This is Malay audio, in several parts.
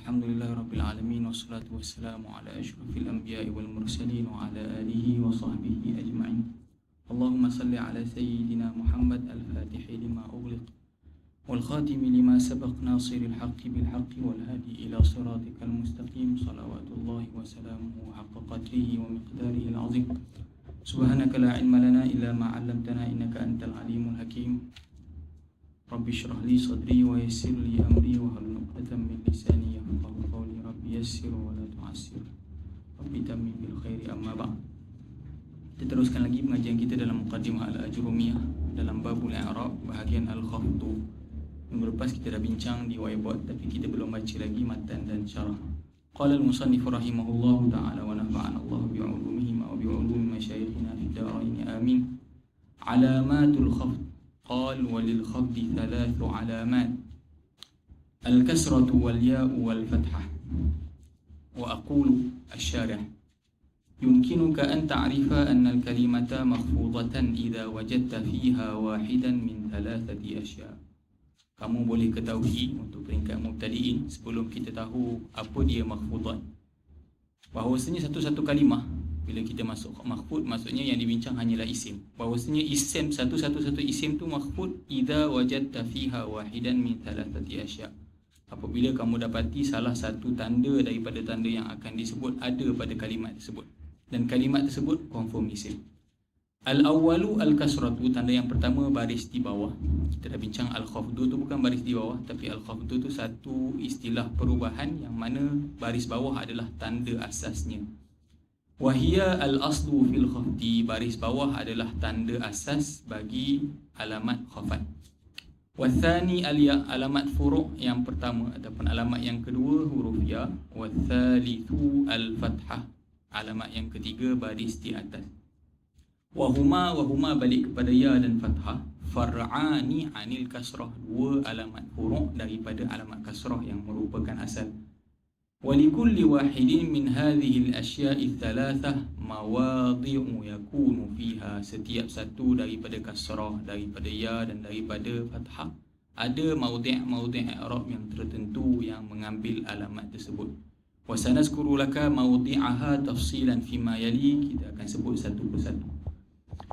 Alhamdulillahi Rabbil Alamin. Wassalatu wassalamu ala ashrafil anbiya'i wal mursalin wa ala alihi wa sahbihi ajma'in. Allahumma salli ala sayyidina Muhammad al-fatihi lima ughliq wal khatimi lima sabaq nasiril haqqi bil haqqi wal hadi ila siratikal mustaqim. Salawatullahi wa salamuhu haqqa qadrihi wa miqdarihi al-azim. Subhanaka la ilma lana illa ma 'allamtana innaka antal alimul hakim. Rabbi shrah li sadri wa yassir li amri wa hlul 'uqdatam min lisani yafqahu qawli. Rabbi yassir wa la tu'assir. Rabbi tamim bil khairi amma ba'd. Kita teruskan lagi pengajian kita dalam Muqaddimah Al-Ajrumiyah dalam babul i'rab bahagian al-khafdu. Minggu lepas kita dah bincang di whiteboard tapi kita belum baca lagi matan dan syarah. Qala al-musannif rahimahullahu ta'ala wa nafa'ana Allah bi 'ulumihi wa bi 'ulumi masyayikhina fid darain amin. Alamatul khafd. قال وللخفض 3 علامات: الكسرة والياء والفتحة. وأقول الشارح: يمكنك أن تعرف أن الكلمة مخفوضة إذا وجدت فيها واحدا من 3 أشياء. Kamu boleh ketahui untuk peringkat mubtadi'in sebelum kita tahu apa dia makhfudat, bahawasanya satu-satu kalimah bila kita masuk makhfud, maksudnya yang dibincang hanyalah isim. Bahawasanya isim, satu-satu isim tu makhfud idza wajadta fiha wahidan min 3 asya'. Apabila kamu dapati salah satu tanda daripada tanda yang akan disebut ada pada kalimat tersebut, dan kalimat tersebut confirm isim. Al-awwalu al-kasratu, tanda yang pertama baris di bawah. Kita dah bincang al-khafdu tu bukan baris di bawah, tapi al-khafdu tu satu istilah perubahan yang mana baris bawah adalah tanda asasnya. Wahia al-aslu fil khafdi, baris bawah adalah tanda asas bagi alamat khafat. Wathani al-ya, alamat furu' yang pertama ataupun alamat yang kedua huruf ya. Wathalithu al-fathah, alamat yang ketiga baris di atas. Wahuma balik kepada ya dan fathah. Far'ani anil kasrah, dua alamat furu' daripada alamat kasrah yang merupakan asal. ولكل واحد من هذه الأشياء الثلاثة مواضع يكون فيها, setiap satu daripada kasrah, daripada ya dan daripada fathah ada maudhi' i'rab yang tertentu yang mengambil alamat tersebut. Wa sanazkuru laka maudhi'aha tafsilan fima yali, kita akan sebut satu persatu.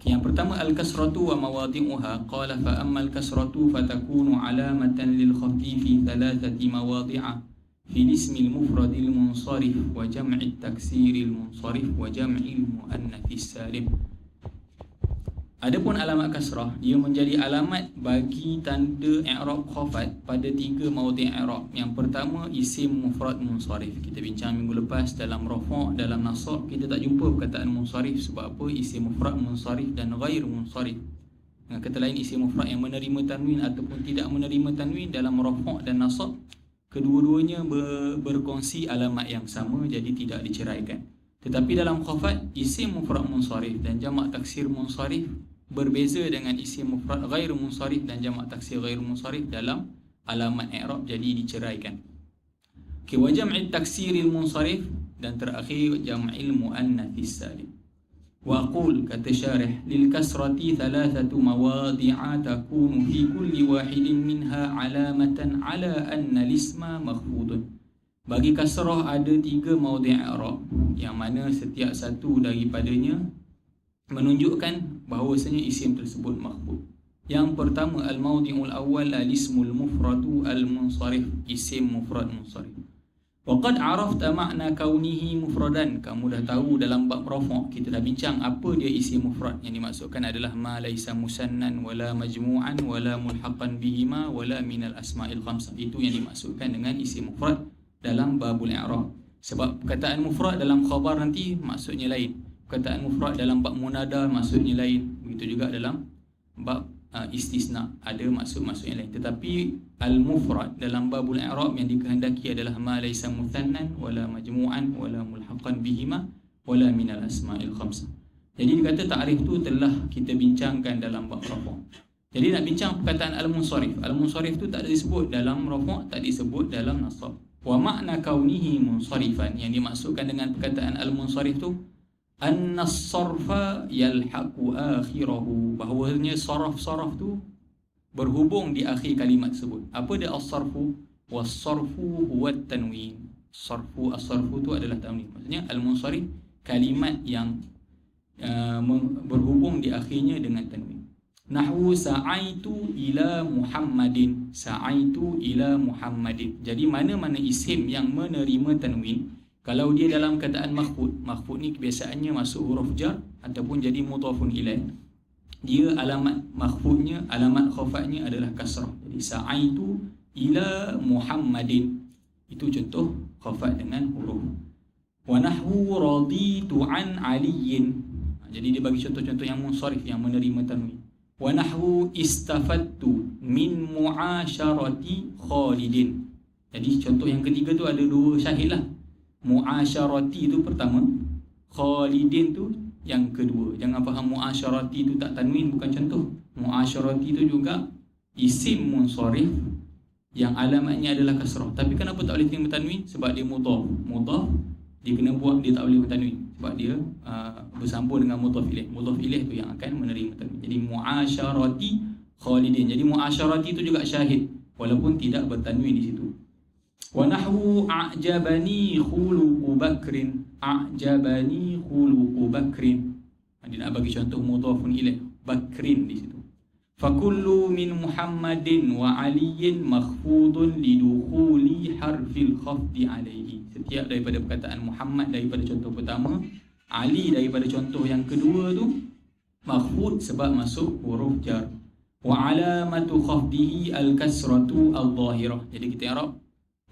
Yang pertama al-kasratu wa mawadhi'uha. Qala fa amma al-kasratu fatakunu alamatan lil khafdi fi 3 mawadhi'a في الاسم المفرد المنصرف وجمع التكسير المنصرف وجمع المؤنث السالم. Adapun alamat kasrah, dia menjadi alamat bagi tanda i'rab khafat pada 3 maudhi' i'rab. Yang pertama isim mufrad munsharif. Kita bincang minggu lepas dalam rafa', dalam nasab kita tak jumpa perkataan munsharif. Sebab apa? Isim mufrad munsharif dan ghair munsharif. Dengan kata lain, isim mufrad yang menerima tanwin ataupun tidak menerima tanwin dalam rafa' dan nasab, kedua-duanya berkongsi alamat yang sama, jadi tidak diceraikan. Tetapi dalam khafat, isim mufrad munsharif dan jamak taksir munsharif berbeza dengan isim mufrad ghair munsharif dan jamak taksir ghair munsharif dalam alamat i'rab, jadi diceraikan. Wa jam'i taksiril munsharif, dan terakhir jam'il muannats salim. Wa aqul, kata syarih, lil kasrati 3 mawadhi'a takunu fi kulli wahidin minha alamatan ala anna lisma makhfudun. Bagi kasrah ada 3 maudhi' i'rab yang mana setiap satu daripadanya menunjukkan bahawasanya isim tersebut makhfud. Yang pertama al-maudhi'ul awwal al-ismul mufradu al-munsharif, isim mufrad munsharif. Waqad arafta ma'na kaunihi mufradan, kamu dah tahu dalam bab rafa' kita dah bincang apa dia isim mufrad. Yang dimaksudkan adalah ma laisa musannan wala majmu'an wala mulhaqan bihima wala minal asma'il khamsah. Itu yang dimaksudkan dengan isim mufrad dalam babul i'rab. Sebab perkataan mufrad dalam khabar nanti maksudnya lain, perkataan mufrad dalam bab munada maksudnya lain, begitu juga dalam bab istisna ada maksud-maksud yang lain. Tetapi al-mufrad dalam babul i'rab yang dikehendaki adalah ma laisa muthannan wala majmu'an wala mulhaqan bihima wala minal asma'il khamsah. Jadi dia kata ta'rif tu telah kita bincangkan dalam bab rafa'. Jadi nak bincang perkataan al-munsharif. Al-munsharif tu tak disebut dalam rafa', tak disebut dalam nasab. Wa ma'na kaunihi munsharifan, yang dimaksudkan dengan perkataan al-munsharif tu anna as-sarfa yalhaqu akhirahu, bahawanya saraf tu berhubung di akhir kalimat tersebut. Apa dia as-sarfu? Was-sarfu huwa at-tanwin. As-sarfu tu adalah tanwin. Maksudnya al-munsharif kalimat yang berhubung di akhirnya dengan tanwin. Nahwu sa'aitu ila Muhammadin. Sa'aitu ila Muhammadin. Jadi mana-mana isim yang menerima tanwin, kalau dia dalam kataan makhfud ni kebiasaannya masuk huruf jar ataupun jadi mudhafun ilaih, dia alamat makhfudnya, alamat khafatnya adalah kasrah. Jadi sa'aitu ila Muhammadin, itu contoh khafat dengan huruf. Wa nahwu raditu an aliyin. Jadi dia bagi contoh-contoh yang munsharif, yang menerima tanwin. Wa nahwu istafattu min mu'asyarati Khalidin. Jadi contoh yang ketiga tu ada dua syahid lah. Mu'asyarati tu pertama, Khalidin tu yang kedua. Jangan faham mu'asyarati tu tak tanwin, bukan contoh. Mu'asyarati tu juga isim munsharif yang alamatnya adalah kasrah. Tapi kenapa tak boleh terima tanwin? Sebab dia mudhaf. Mudhaf dia kena buat, dia tak boleh bertanwin sebab dia bersambung dengan mudhaf ilaih. Mudhaf ilaih tu yang akan menerima tanwin. Jadi mu'asyarati Khalidin. Jadi mu'asyarati tu juga syahid walaupun tidak bertanwin di situ. Wa nahwu a'jabani khuluqu Bakrin. A'jabani khuluqu Bakrin. Dia nak bagi contoh mudhafun ilaih, Bakrin di situ. Fakullu min Muhammadin wa Aliyin makhfudun lidukhuli harfil khafdi alaihi. Setiap daripada perkataan Muhammad daripada contoh pertama, Ali daripada contoh yang kedua tu makhfud sebab masuk huruf jar. Wa alamatu khafdihi al-kasratu al-zahirah. Jadi kita i'rab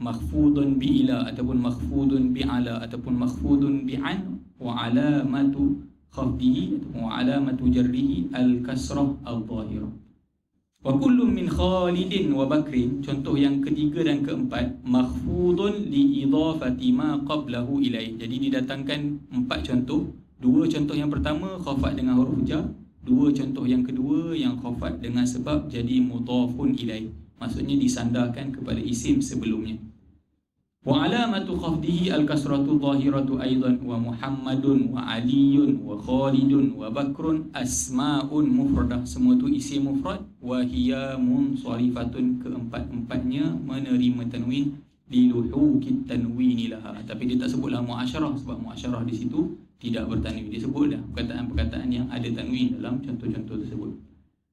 makhfudun bi ila ataupun makhfudun bi ala ataupun makhfudun bi an, wa alamatu khafdihi wa alamatu jarrihi al-kasrah al-zahirah. Wa kullu min Khalidin wa Bakrin, contoh yang ketiga dan keempat, makhfudun li idafati ma qablahu ilaih. Jadi didatangkan empat contoh. Dua contoh yang pertama khafat dengan huruf jar, dua contoh yang kedua yang khafat dengan sebab jadi mudhafun ilaih. Maksudnya disandarkan kepada isim sebelumnya. Wa alamatu khafdihi al-kasratu zahiratu aidan. Wa Muhammadun wa Aliyun wa Khalidun wa Bakrun asma'un mufradah. Semua tu isim mufrad. Wa hiya munsarifatun, keempat-empatnya menerima tanwin liluhuki tanwini laha. Tapi dia tak sebutlah muasyarah sebab muasyarah di situ tidak bertanwin. Dia sebutlah perkataan-perkataan yang ada tanwin dalam contoh-contoh tersebut.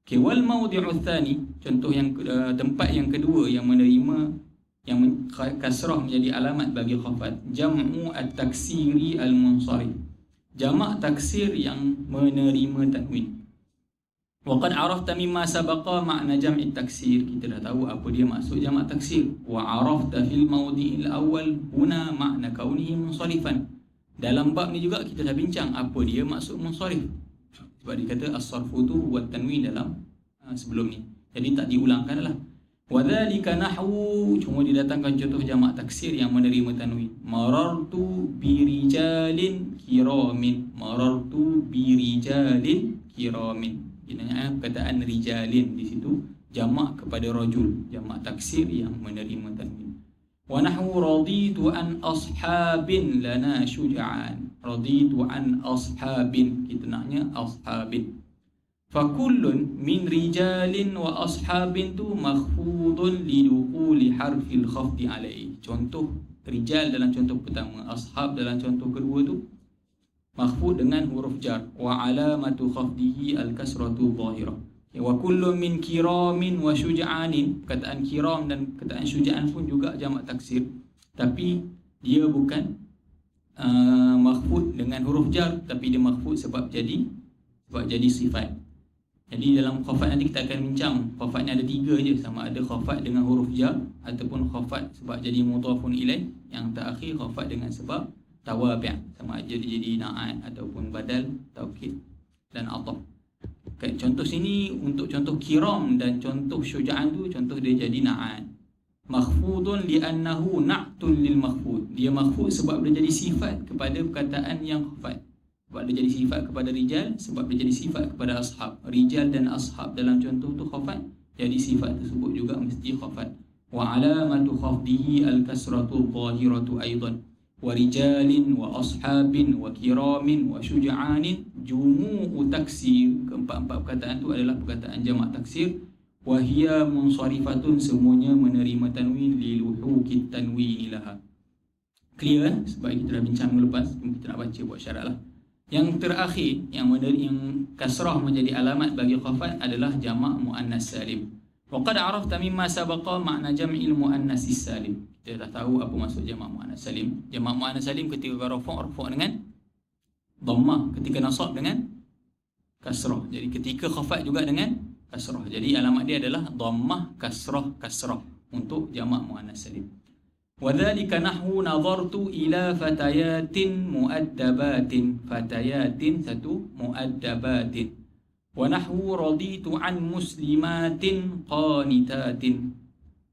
Okay, wal mawdi'u tsani, contoh yang tempat yang kedua yang menerima yang kasrah menjadi alamat bagi khafat, jam'u at-taksiri al-munsharif, jamak taksir yang menerima tanwin. Wa qad arafta mimma sabaqa makna jam'i taksir, kita dah tahu apa dia maksud jamak taksir. Wa arafta fil mawdi'il awwal huna makna kaunihi munsharifan. Dalam bab ni juga kita dah bincang apa dia maksud munsharif. Sebab dia kata as-sarfu tu buat tanwin dalam sebelum ni. Jadi tak diulangkan lah. Wadzalika nahwu, cuma didatangkan contoh jamak taksir yang menerima tanwin. Marartu birijalin kiramin. Marartu birijalin kiramin. Maknanya perkataan rijalin di situ jamak kepada rajul, jamak taksir yang menerima tanwin. Wa nahwu raditu an ashabin lana syuja'an. Raditu an ashabin, kita naknya ashabin. Fakullun min rijalin wa ashabin tu makhfudun lidukhuli harfil khafdi alaihi. Contoh rijal dalam contoh pertama, ashab dalam contoh kedua tu makhfud dengan huruf jar. Wa alamatu khafdihi al-kasratu zahirah. Wa kullun min kiramin wa syuja'anin. Perkataan kiram dan perkataan syuja'an pun juga jamak taksir, tapi dia bukan makhfud dengan huruf jar, tapi dia makhfud sebab jadi sifat. Jadi dalam khafat nanti kita akan bincang, khafat ni ada tiga je, sama ada khafat dengan huruf jar ataupun khafat sebab jadi mudhafun ilaih. Yang terakhir khafat dengan sebab tawabi', sama ada jadi na'at ataupun badal, taukid dan ataf. Okay, contoh sini untuk contoh kiram dan contoh syuja'an tu, contoh dia jadi na'at. Makhfudun li'annahu na'tun lil makhfud. Dia makhfud sebab dia jadi sifat kepada perkataan yang khafat. Sebab dia jadi sifat kepada rijal, sebab dia jadi sifat kepada ashab. Rijal dan ashab dalam contoh tu khafat, jadi sifat tersebut juga mesti khafat. Wa alamatu khafdihi al-kasratu zahiratu aidan. Wa rijalin wa ashabin wa kiramin wa syuja'anin jumu'u taksir. Keempat-empat perkataan tu adalah perkataan jamak taksir. Wa hiya munsarifatun, semuanya menerima tanwin liluhuki tanwini laha. Clear sebab kita dah bincang lepas, kita nak baca buat syarat lah. Yang terakhir yang kasrah menjadi alamat bagi khafat adalah jamak muannas salim. Waqad arafta mimma sabaqa makna jam'il muannas salim. Kita dah tahu apa maksud jamak muannas salim. Jamak muannas salim ketika rafa' dengan dhammah, ketika nasab dengan kasrah. Jadi ketika khafat juga dengan kasrah. Jadi alamat dia adalah dhammah kasrah untuk jamak muannas salim. وذلك نحو نظرت إلى فتيات مؤدبات فتيات satu مؤدبات ونحو رضيت عن مسلمات قانتات.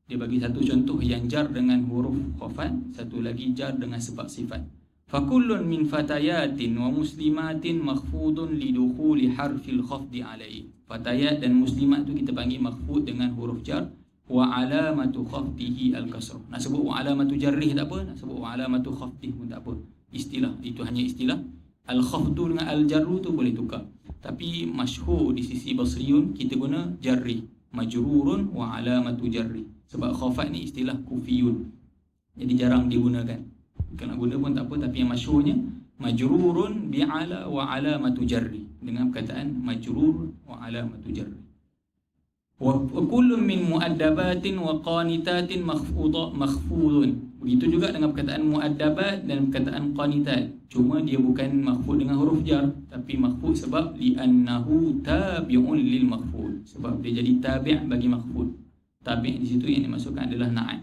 Dia bagi satu contoh yang jar dengan huruf khafat, satu lagi jar dengan sebab sifat. فكل من فتيات ومسلمات مخفوض لدخول حرف الخفض عليه. Fatayat dan muslimat tu kita panggil makhfud dengan huruf jar. Wa alamatu khafdihi al-kasrah. Nak sebut wa alamatu jarrih tak apa, nak sebut wa alamatu khafdih pun tak apa. Istilah, itu hanya istilah. Al-khafdu dengan al-jarru tu boleh tukar. Tapi masyhur di sisi Basriyun kita guna jarrih, majrurun wa alamatu jarrih. Sebab khafat ni istilah Kufiyun, jadi jarang digunakan. Kalau nak guna pun tak apa, tapi yang masyhurnya majrurun bi'ala wa alamatu jarrih, dengan perkataan majrur wa alamatu jarrih. Wa kullu min muaddabatin wa qanitatin makhfudun. Begitu juga dengan perkataan muaddabat dan perkataan qanitat. Cuma dia bukan makhfud dengan huruf jar, tapi makhfud sebab li'annahu tabi'un lil makhfud. Sebab dia jadi tabi' bagi makhfud. Tabi' di situ yang dimasukkan adalah na'at.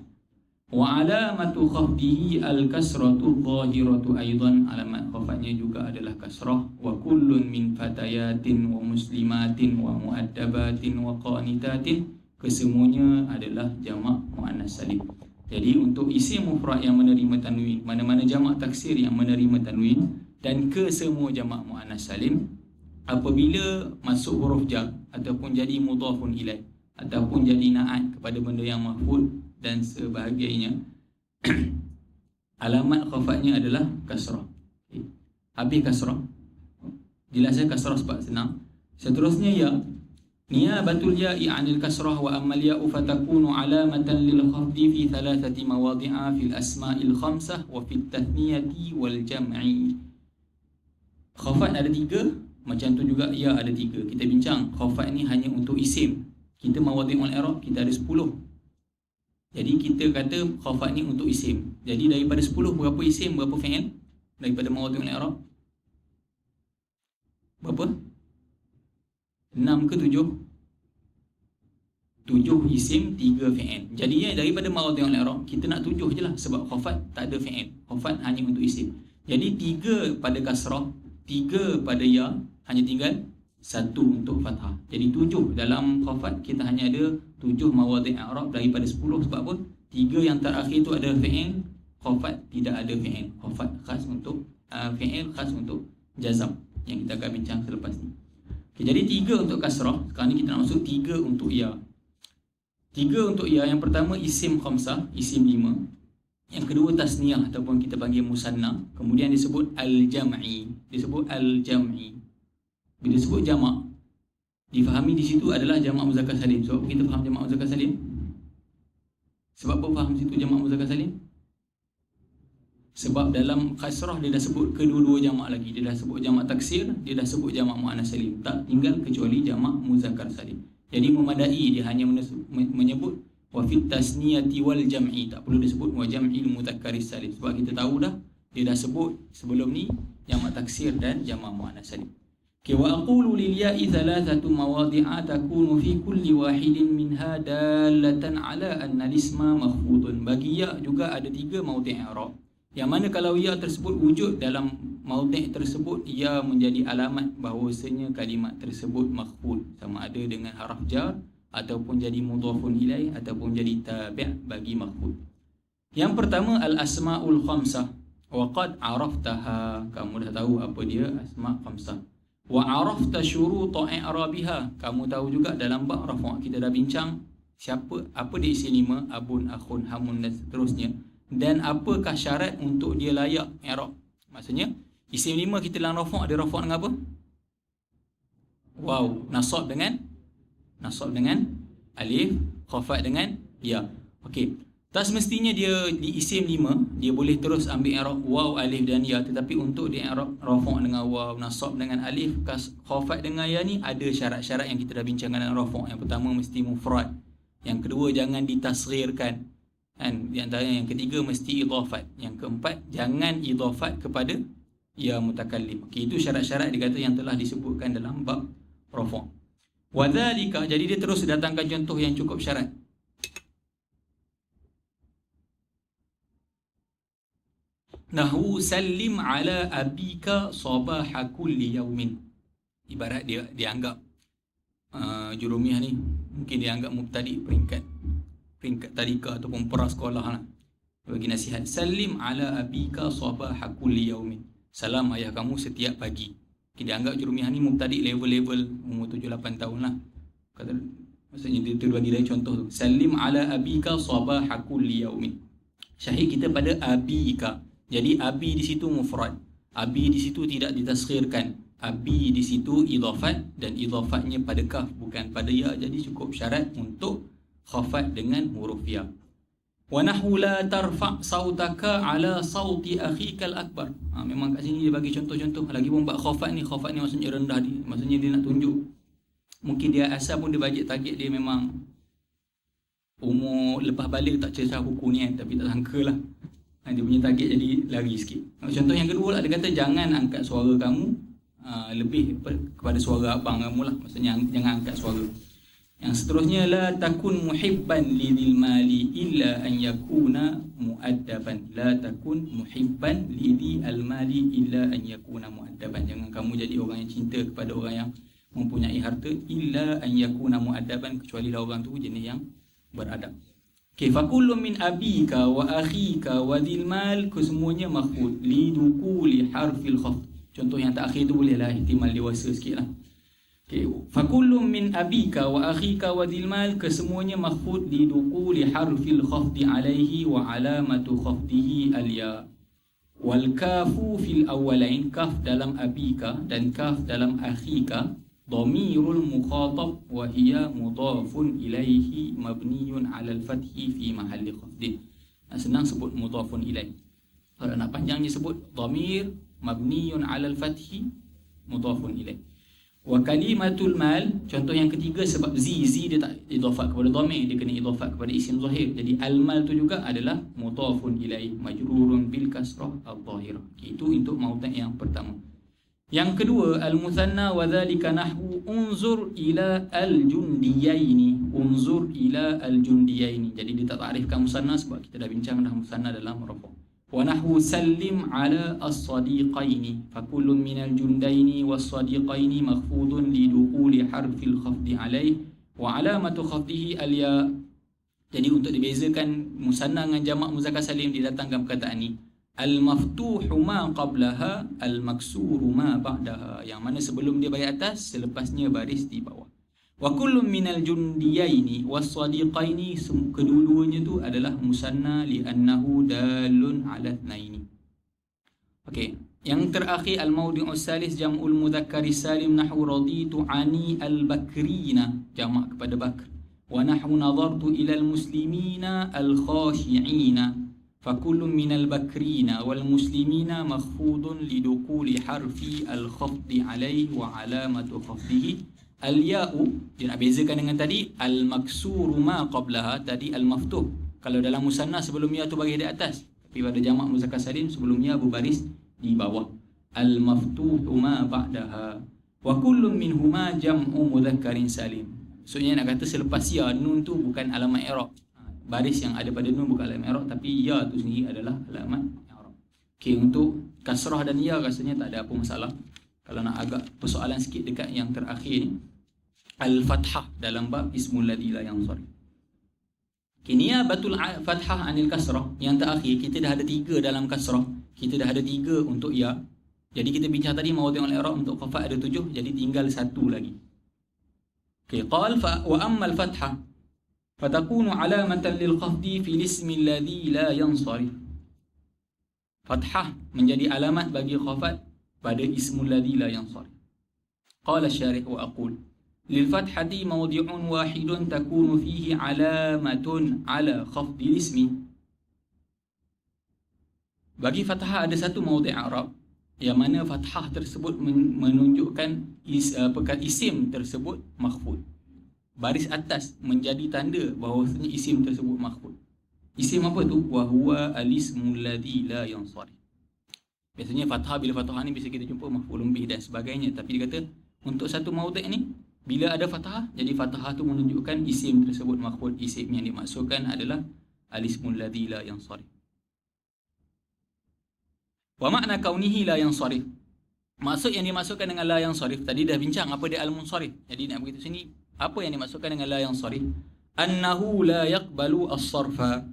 Wa alamatu khafdihi al-kasratu dhahiratu aidan. Alamat khafatnya juga adalah kasrah. Wa kullun min fatayatin wa muslimatin wa muaddabatin wa qanitatin. Kesemuanya adalah jamak muannas salim. Jadi untuk isim mufrad yang menerima tanwin, mana-mana jamak taksir yang menerima tanwin, dan kesemua jamak muannas salim, apabila masuk huruf jar ataupun jadi mudhafun ilaih ataupun jadi na'at kepada benda yang mahfud dan sebagainya, alamat khafatnya adalah kasrah. Habis kasrah, jelasnya kasrah sebab senang. Seterusnya ya, niyabatul ya'i 'anil kasrah wa ammal ya'u fatakunu 'alamatan lil khafdi fi thalathati mawadhi'a fil asma'il khamsah wa fit tathniyati wal jam'i. Khafat ada 3, macam tu juga ya ada 3. Kita bincang khafat ni hanya untuk isim. Kita mawadhi'ul i'rab kita ada 10. Jadi kita kata khafat ni untuk isim. Jadi daripada 10 berapa isim, berapa fi'il? Daripada mawadhi'ul i'rab berapa? 6 ke 7? 7 isim, 3 fi'il. Jadinya daripada mawadhi'ul i'rab kita nak 7 je lah, sebab khafat tak ada fi'il. Khafat hanya untuk isim. Jadi 3 pada kasrah, 3 pada ya, hanya tinggal 1 untuk fathah. Jadi 7 dalam khafat kita hanya ada 7 mawadhi' i'rab daripada 10. Sebab apa? 3 yang terakhir tu ada fi'il, khafat tidak ada fi'il. Khafat khas untuk fi'il khas untuk jazam yang kita akan bincang selepas ni. Okay, jadi 3 untuk kasrah. Sekarang ni kita nak masuk 3 untuk ya. 3 untuk ya, yang pertama isim khamsah, isim 5. Yang kedua tasniyah ataupun kita panggil musanna. Kemudian disebut al-jam'i. Disebut al-jam'i. Bila sebut jamak, difahami di situ adalah jamak muzakkar salim. Sebab kita faham jamak muzakkar salim. Sebab apa faham situ jamak muzakkar salim? Sebab dalam kasrah dia dah sebut kedua-dua jamak lagi. Dia dah sebut jamak taksir, dia dah sebut jamak muannas salim. Tak tinggal kecuali jamak muzakkar salim. Jadi memadai, dia hanya menyebut wa fit tasniyati wal jam'i. Tak perlu disebut wa jam'il mudzakkari salim. Sebab kita tahu dah dia dah sebut sebelum ni jamak taksir dan jamak muannas salim. Wa aqulu lil ya'i thalathatu mawadhi'a takunu fi kulli wahidin minha dallatan ala anna al-isma makhfudun. Bagi ya juga ada 3 mawadhi' i'rab, yang mana kalau ya tersebut wujud dalam mawadhi' tersebut, ia menjadi alamat bahawasanya kalimat tersebut makhfud, sama ada dengan haraf jar ataupun jadi mudhafun ilaih ataupun jadi tabi' bagi makhfud. Yang pertama al-asma'ul khamsah. Wa qad 'araftaha, kamu dah tahu apa dia asma' khamsah. Wa arafta syuruta i'rabiha, kamu tahu juga dalam bab rafa' kita dah bincang siapa, apa dia isim 5, abun, akhun, hamun dan seterusnya, dan apakah syarat untuk dia layak i'rab. Maksudnya isim 5 kita dalam rafa' ada rafa' dengan apa? Waw, nasab dengan alif, khafat dengan ya. Okey. Tak semestinya dia di isim 5 dia boleh terus ambil i'rab waw, alif dan ya, tetapi untuk di i'rab rafa' dengan waw, nasab dengan alif, khafat dengan ya ni ada syarat-syarat yang kita dah bincangkan dalam rafa'. Yang pertama mesti mufrad. Yang kedua jangan ditasghirkan. Kan? Di antaranya yang ketiga mesti idhafat. Yang keempat jangan idhafat kepada ya mutakallim. Okey, itu syarat-syarat dikata yang telah disebutkan dalam bab rafa'. Wa dzalika, jadi dia terus datangkan contoh yang cukup syarat. Nahwu sallim ala abika sabaha kulli yaumin. Ibarat dia anggap Jurumiyah ni mungkin dia anggap mubtadi peringkat tadika ataupun prasekolah lah. Bagi nasihat, sallim ala abika sabaha kulli yaumin. Salam ayah kamu setiap pagi. Dia anggap Jurumiyah ni mubtadi level-level umur 7-8 tahun lah. Kata, maksudnya dia bagi dia contoh tu. Sallim ala abika sabaha kulli yaumin. Syahid kita pada abika. Jadi abi di situ mufrad. Abi di situ tidak ditasghirkan. Abi di situ idhafat dan idhafatnya pada kaf bukan pada ya. Jadi cukup syarat untuk khafat dengan huruf ya. Wa nahwu la tarfa' sautaka ala sauti akhikal akbar. Memang kat sini dia bagi contoh-contoh. Lagipun bab khafat ni maksudnya rendah dia. Maksudnya dia nak tunjuk. Mungkin dia asal pun dia bagi target dia memang umur lepas balik tak cerita buku ni kan, tapi tak sangka lah. Dia punya target jadi lari sikit. Contoh yang kedua lah, dia kata jangan angkat suara kamu lebih kepada suara abang kamu lah. Maksudnya jangan angkat suara. Yang seterusnya, la takun muhibban lidil mali illa an yakuna muaddaban. La takun muhibban lidil mali illa an yakuna muaddaban. Jangan kamu jadi orang yang cinta kepada orang yang mempunyai harta illa an yakuna muaddaban, kecuali lah orang tu jenis yang beradab. Okay, fakullu min abika wa akhika wa dhil mal, kesemuanya makhfud li dukuli harfil khafd. Contoh yang tak akhir tu bolehlah ihtimal dewasa sikit lah. Okay, fakullu min abika wa akhika wa dhil mal, kesemuanya makhfud li dukuli harfil khafdi alaihi wa alamatu khafdihi al-ya. Wal kafu fil awwalain, kaf dalam abika dan kaf dalam akhika, dhamirul mukhatab wa hiya mudhafun ilaihi mabniyun 'ala al-fathi fi mahalli khafdin. Senang sebut mudhafun ilaih. Kalau nak panjangnya sebut dhamir mabniyun 'ala al-fathi mudhafun ilaih. Wa kalimatul mal, contoh yang ketiga sebab zi dia tak idhafat kepada dhamir, dia kena idhafat kepada isim zahir. Jadi al-mal tu juga adalah mudhafun ilaih majrurun bil kasrah adh-dhahirah. Itu untuk mauta' yang pertama. Yang kedua, al-muthanna wa dhalika nahwu unzur ila al-jundiyaini. Unzur ila al-jundiyaini. Jadi dia tak takrifkan musanna sebab kita dah bincang dah musanna dalam rafa'. Wa nahwu sallim ala as-sadiqaini. Fa kullun minal jundaini was-sadiqaini makhfudun li dukhuli harfil khafdi alaih wa alamatu khafdihi al-ya. Jadi untuk dibezakan musanna dengan jamak muzakkar salim, didatangkan perkataan ni. Al-maftuhu ma qablaha, al-maksuru ma ba'daha. Yang mana sebelum dia baris atas, selepasnya baris di bawah. Wa kullun minal jundiyaini was-sadiqaini, kedua-duanya tu adalah musanna li'annahu dalun 'ala itsnaini. Okey, yang terakhir al-mawdi'us salis jam'ul mudzakkari salim nahwu raditu 'ani al-bakrina, jamak kepada bakr. Wa nahwu nadartu ila al-muslimina al-khashi'ina. Fakullun minal bakrina wal muslimina makhfudun lidukuli harfi al-khafdi alaih wa alamatu khafdihi al-ya'u. Dia nak bezakan dengan tadi al-maksuru ma qablaha, tadi al-maftuh. Kalau dalam musanna sebelum ya tu baris di atas, tapi pada jamak muzakkar salim sebelum ya berbaris di bawah. Al-maftuhu ma ba'daha. Wa kullun minhuma jam'u mudzakkarin salim. Maksudnya nak kata selepas ya, nun tu bukan alamat i'rab. Baris yang ada pada nun bukan alamat i'rab, tapi ya tu sendiri adalah alamat i'rab. Okey, untuk kasrah dan ya rasanya tak ada apa masalah. Kalau nak agak persoalan sikit dekat yang terakhir ni, al-fathah dalam bab ismul ladzi la yansarif. Niyabatul fathah anil kasrah, yang terakhir kita dah ada 3 dalam kasrah, kita dah ada 3 untuk ya. Jadi kita bincang tadi mawdi' al-i'rab untuk khafat ada 7, jadi tinggal 1 lagi. Okey, qal wa amma al-fathah fatakunu alamatan lil khafdi fil ismi alladhi la yansarif. Fathah menjadi alamat bagi khafat pada ismul ladzi la yansarif. Qala asy-syarih wa aqul lil fathati mawdi'un wahidun takunu fihi alamatun ala khafdil ismi. Bagi fathah ada satu maudhi' i'rab yang mana fathah tersebut menunjukkan isim tersebut makhfud. Baris atas menjadi tanda bahawasanya isim tersebut makhfud. Isim apa tu? Wa huwa al-ismul ladzi la yansarif. Biasanya fathah, bila fathah ni bisa kita jumpa maf'ulun bih dan sebagainya, tapi dia kata untuk satu maudhi' ni bila ada fathah, jadi fathah tu menunjukkan isim tersebut makhfud. Isim yang dimaksudkan adalah al-ismul ladzi la yansarif. Wa makna kaunihi la yansarif. Maksud yang dimaksudkan dengan la yansarif tadi dah bincang apa dia al-munsarif. Jadi nak beritahu sini apa yang dimaksudkan dengan la yansarif? Annahu la yaqbalu as-sarfa.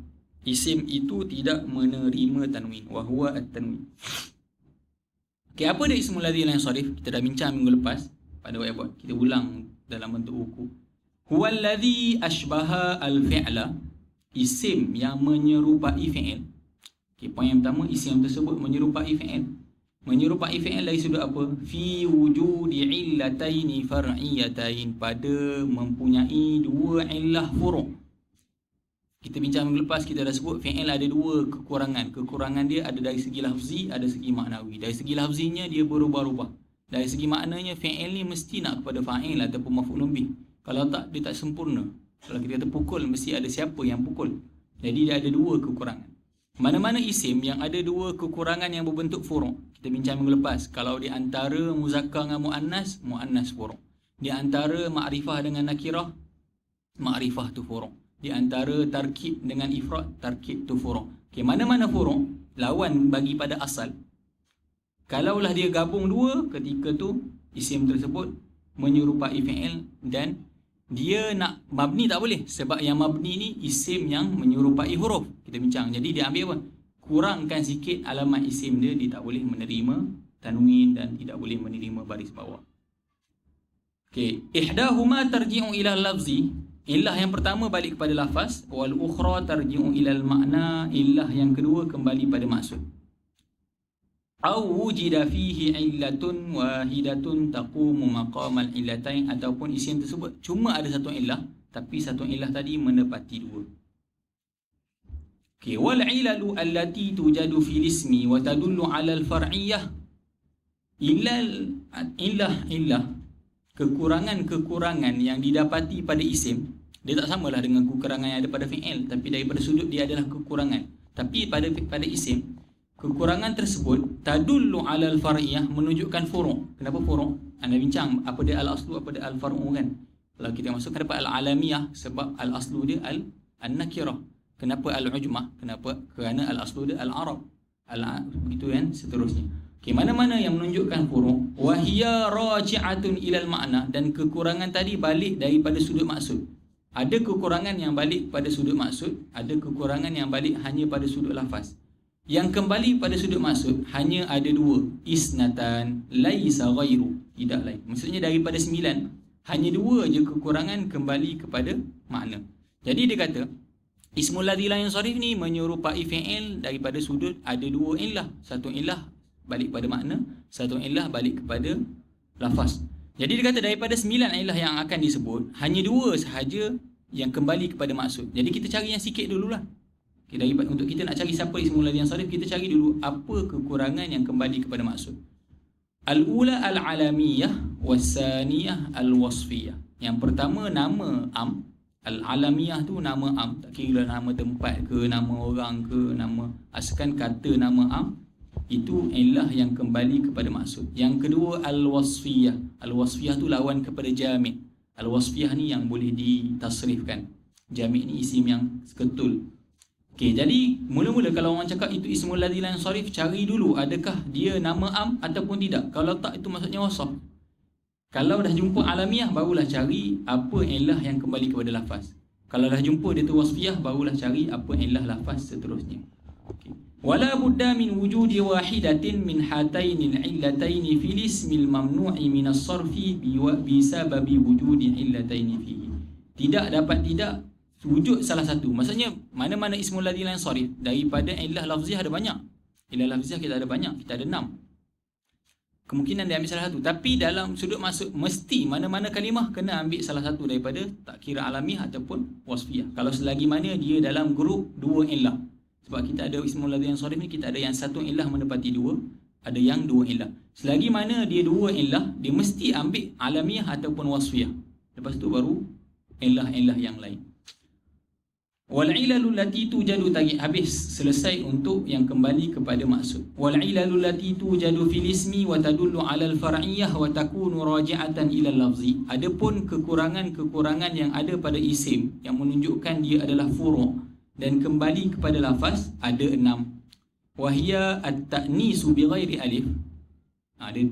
Isim itu tidak menerima tanwin. Wa huwa at-tanwin. Okey, apa dia ismul ladzi la yansarif? Kita dah bincang minggu lepas pada whiteboard. Kita ulang dalam bentuk buku. Huwa alladhi ashbaha al-fi'la. Isim yang menyerupai fi'il. Okay, poin yang pertama, isim tersebut menyerupai fi'il. Menyerupai fi'il dari sudut apa? Fi wujudi illataini far'iyatain, pada mempunyai dua illah furu'. Kita bincang minggu lepas, kita dah sebut fi'il ada dua kekurangan. Kekurangan dia ada dari segi lafzi, ada segi maknawi. Dari segi lafzinya dia berubah-ubah. Dari segi maknanya fi'il ni mesti nak kepada fa'il ataupun maf'ulun bih. Kalau tak, dia tak sempurna. Kalau kita kata pukul, mesti ada siapa yang pukul. Jadi dia ada dua kekurangan. Mana-mana isim yang ada dua kekurangan yang berbentuk furu'. Kita bincang minggu lepas. Kalau di antara muzakkar dengan muannas, muannas furu'. Di antara ma'rifah dengan nakirah, ma'rifah tu furu'. Di antara tarkib dengan ifrad, tarkib tu furu'. Okay, mana-mana furu', lawan bagi pada asal. Kalaulah dia gabung dua, ketika tu isim tersebut menyerupai fi'il dan dia nak mabni tak boleh. Sebab yang mabni ni isim yang menyerupai huruf. Kita bincang. Jadi dia ambil apa? Kurangkan sikit alamat isim dia. Dia tak boleh menerima tanwin dan tidak boleh menerima baris bawah. Okey. Ihdahuma tarji'u ila lafzi. Illah yang pertama balik kepada lafaz. Wal ukhra tarji'u ila makna. Illah yang kedua kembali pada maksud. Aw wujida fihi illatun wahidatun taqumu maqamal illatain, ataupun isim tersebut cuma ada satu illah tapi satu illah tadi menepati dua. Okey, wal ilalu allati tujadu fil ismi wa tadullu ala al far'iyyah. Illah kekurangan-kekurangan yang didapati pada isim, dia tak samalah dengan kekurangan yang ada pada fi'il, tapi daripada sudut dia adalah kekurangan. Tapi pada isim, kekurangan tersebut tadullu alal far'iyah, menunjukkan furu'. Kenapa furu'? Anda bincang apa dia al-aslu, apa dia al-far'u kan? Kalau kita masuk kenapa al-alamiyah? Sebab al-aslu dia al-nakirah. Kenapa al-ujmah? Kenapa? Kerana al-aslu dia al-arab. Begitu kan? Seterusnya. Okey, mana-mana yang menunjukkan furu', wa hiya raji'atun ilal makna, dan kekurangan tadi balik daripada sudut maksud. Ada kekurangan yang balik pada sudut maksud, ada kekurangan yang balik hanya pada sudut lafaz. Yang kembali pada sudut maksud hanya ada dua, isnatan laisa ghairu, tidak lain. Maksudnya daripada 9 hanya dua je kekurangan kembali kepada makna. Jadi dia kata ismul ladzi la yansarif ni menyerupai fi'il daripada sudut ada dua illah. Satu illah balik pada makna, satu illah balik kepada lafaz. Jadi dia kata daripada 9 illah yang akan disebut, hanya dua sahaja yang kembali kepada maksud. Jadi kita cari yang sikit dululah. Untuk kita nak cari siapa ismul ladzi yansarif, kita cari dulu apa kekurangan yang kembali kepada maksud. Al-ula al-alamiyah was-saniyah al-wasfiyah. Yang pertama nama am. Al-alamiyah tu nama am, tak kira nama tempat ke, nama orang ke, nama asalkan kata nama am, itu illah yang kembali kepada maksud. Yang kedua al-wasfiyah. Al-wasfiyah tu lawan kepada jami'. Al-wasfiyah ni yang boleh ditasrifkan. Jami' ni isim yang seketul. Okey, jadi mula-mula kalau orang cakap itu ismul ladzi la yansarif, cari dulu adakah dia nama am ataupun tidak. Kalau tak, itu maksudnya wasaf. Kalau dah jumpa alamiah, barulah cari apa illah yang kembali kepada lafaz. Kalau dah jumpa dia tu wasfiyah, barulah cari apa illah lafaz seterusnya. Okey. Wala budda min wujudi wahidatin min hatainil illataini fil ismil mamnu'i min as-sarfi bi sababi wujudi illataini fihi. Tidak dapat tidak wujud salah satu. Maksudnya mana-mana ismul ladzi la yansarif, daripada illah lafziah ada banyak. Illah lafziah kita ada banyak, kita ada 6. Kemungkinan dia ambil salah satu, tapi dalam sudut maksud mesti mana-mana kalimah kena ambil salah satu daripada, tak kira alamiah ataupun wasfiyah. Kalau selagi mana dia dalam grup dua illah. Sebab kita ada ismul ladzi yang sharif ni, kita ada yang satu illah menepati dua, ada yang dua illah. Selagi mana dia dua illah, dia mesti ambil alamiah ataupun wasfiyah. Lepas tu baru illah-illah yang lain. Wal ilalu lati tujadu tadi habis, selesai untuk yang kembali kepada maksud. Wal ilalu lati tujadu fil ismi wa tadullu ala al far'iyyah wa takunu raji'atan ila al lafzi. Adapun kekurangan-kekurangan yang ada pada isim yang menunjukkan dia adalah furu' dan kembali kepada lafaz ada 6. Wahia at-ta'nisu bi ghairi alif.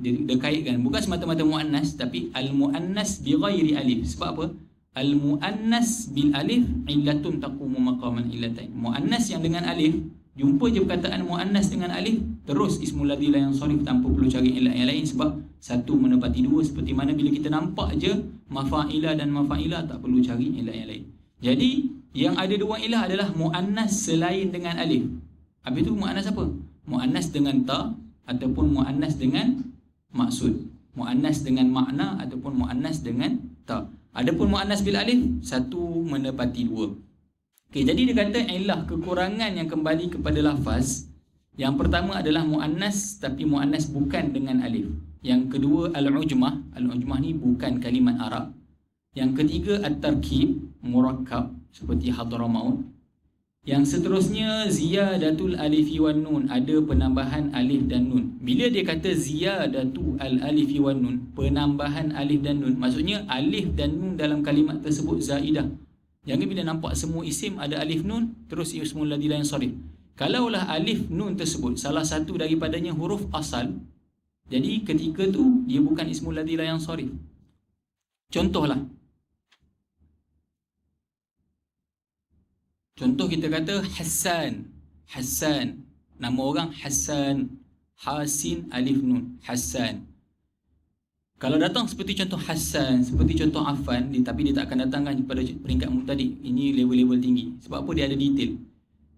Dia kaitkan bukan semata-mata muannas, tapi al-muannas bi ghairi alif. Sebab apa? Al-muannas bil alif illatun taqumu maqaman illatain. Muannas yang dengan alif, jumpa je perkataan muannas dengan alif, terus ismul ladzi la yansharif tanpa perlu cari illah yang lain, sebab satu menepati dua. Seperti mana bila kita nampak je mafa'ila dan mafa'ila, tak perlu cari illah yang lain. Jadi yang ada dua illah adalah muannas selain dengan alif. Habis tu muannas apa? Muannas dengan ta ataupun muannas dengan maksud. Muannas dengan makna ataupun muannas dengan ta. Adapun muannas bil alif, satu menepati dua. Okey, jadi dia kata illah kekurangan yang kembali kepada lafaz. Yang pertama adalah muannas, tapi muannas bukan dengan alif. Yang kedua al-ujmah. Al-ujmah ni bukan kalimat Arab. Yang ketiga at-tarkib, murakkab seperti hadramaut. Yang seterusnya ziyadatul alifi wan nun, ada penambahan alif dan nun. Bila dia kata ziyadatul alifi wan nun, penambahan alif dan nun, maksudnya alif dan nun dalam kalimat tersebut zaidah. Jangan bila nampak semua isim ada alif nun terus ismul ladzi la yansharif. Kalaulah alif nun tersebut salah satu daripadanya huruf asal, jadi ketika tu dia bukan ismul ladzi la yansharif. Contohlah, contoh kita kata Hassan. Hassan, nama orang Hassan, Hasin alif nun, Hassan. Kalau datang seperti contoh Hassan, seperti contoh Affan, tapi dia tak akan datangkan pada peringkat mubtadi. Ini level-level tinggi. Sebab apa? Dia ada detail.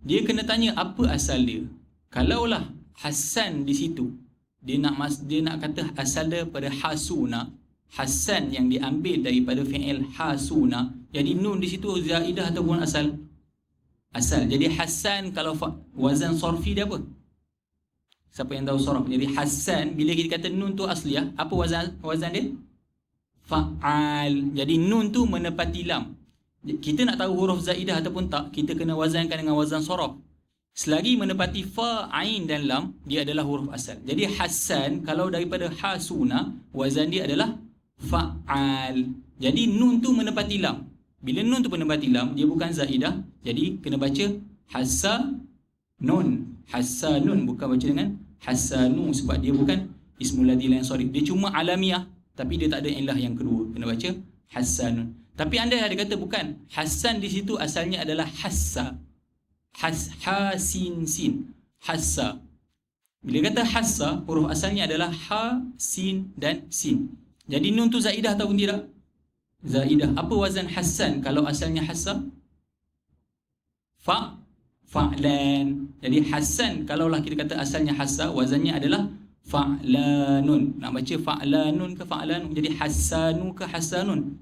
Dia kena tanya apa asal dia. Kalaulah Hassan di situ, dia nak kata asal dia pada hasuna. Hassan yang diambil daripada fi'il hasuna. Jadi nun di situ zaidah ataupun asal? Asal. Jadi Hassan kalau wazan sorfi dia apa? Siapa yang tahu sorf? Jadi Hassan, bila kita kata nun tu asliyah, apa wazan dia? Fa'al. Jadi nun tu menepati lam. Kita nak tahu huruf zaidah ataupun tak, kita kena wazankan dengan wazan sorf. Selagi menepati fa, ain dan lam, dia adalah huruf asal. Jadi Hassan kalau daripada hasuna, wazan dia adalah fa'al. Jadi nun tu menepati lam. Bila nun tu menepati lam, dia bukan zaidah. Jadi kena baca hasanun. Hasanun, bukan baca dengan hasanu, sebab dia bukan ismul ladzi la yansharif. Dia cuma alamiah, tapi dia tak ada illah yang kedua. Kena baca hasanun. Tapi anda ada kata bukan. Hasan di situ asalnya adalah hassa. Hasin sin. Hassa. Bila kata hassa, huruf asalnya adalah ha, sin dan sin. Jadi nun tu zaidah ataupun tidak? Zaidah. Apa wazan Hassan kalau asalnya hassa? Fa'lan. Jadi Hassan kalaulah kita kata asalnya hassa, wazannya adalah fa'lanun. Nak baca fa'lanun ke fa'lanun? Jadi hassanu ke hassanun?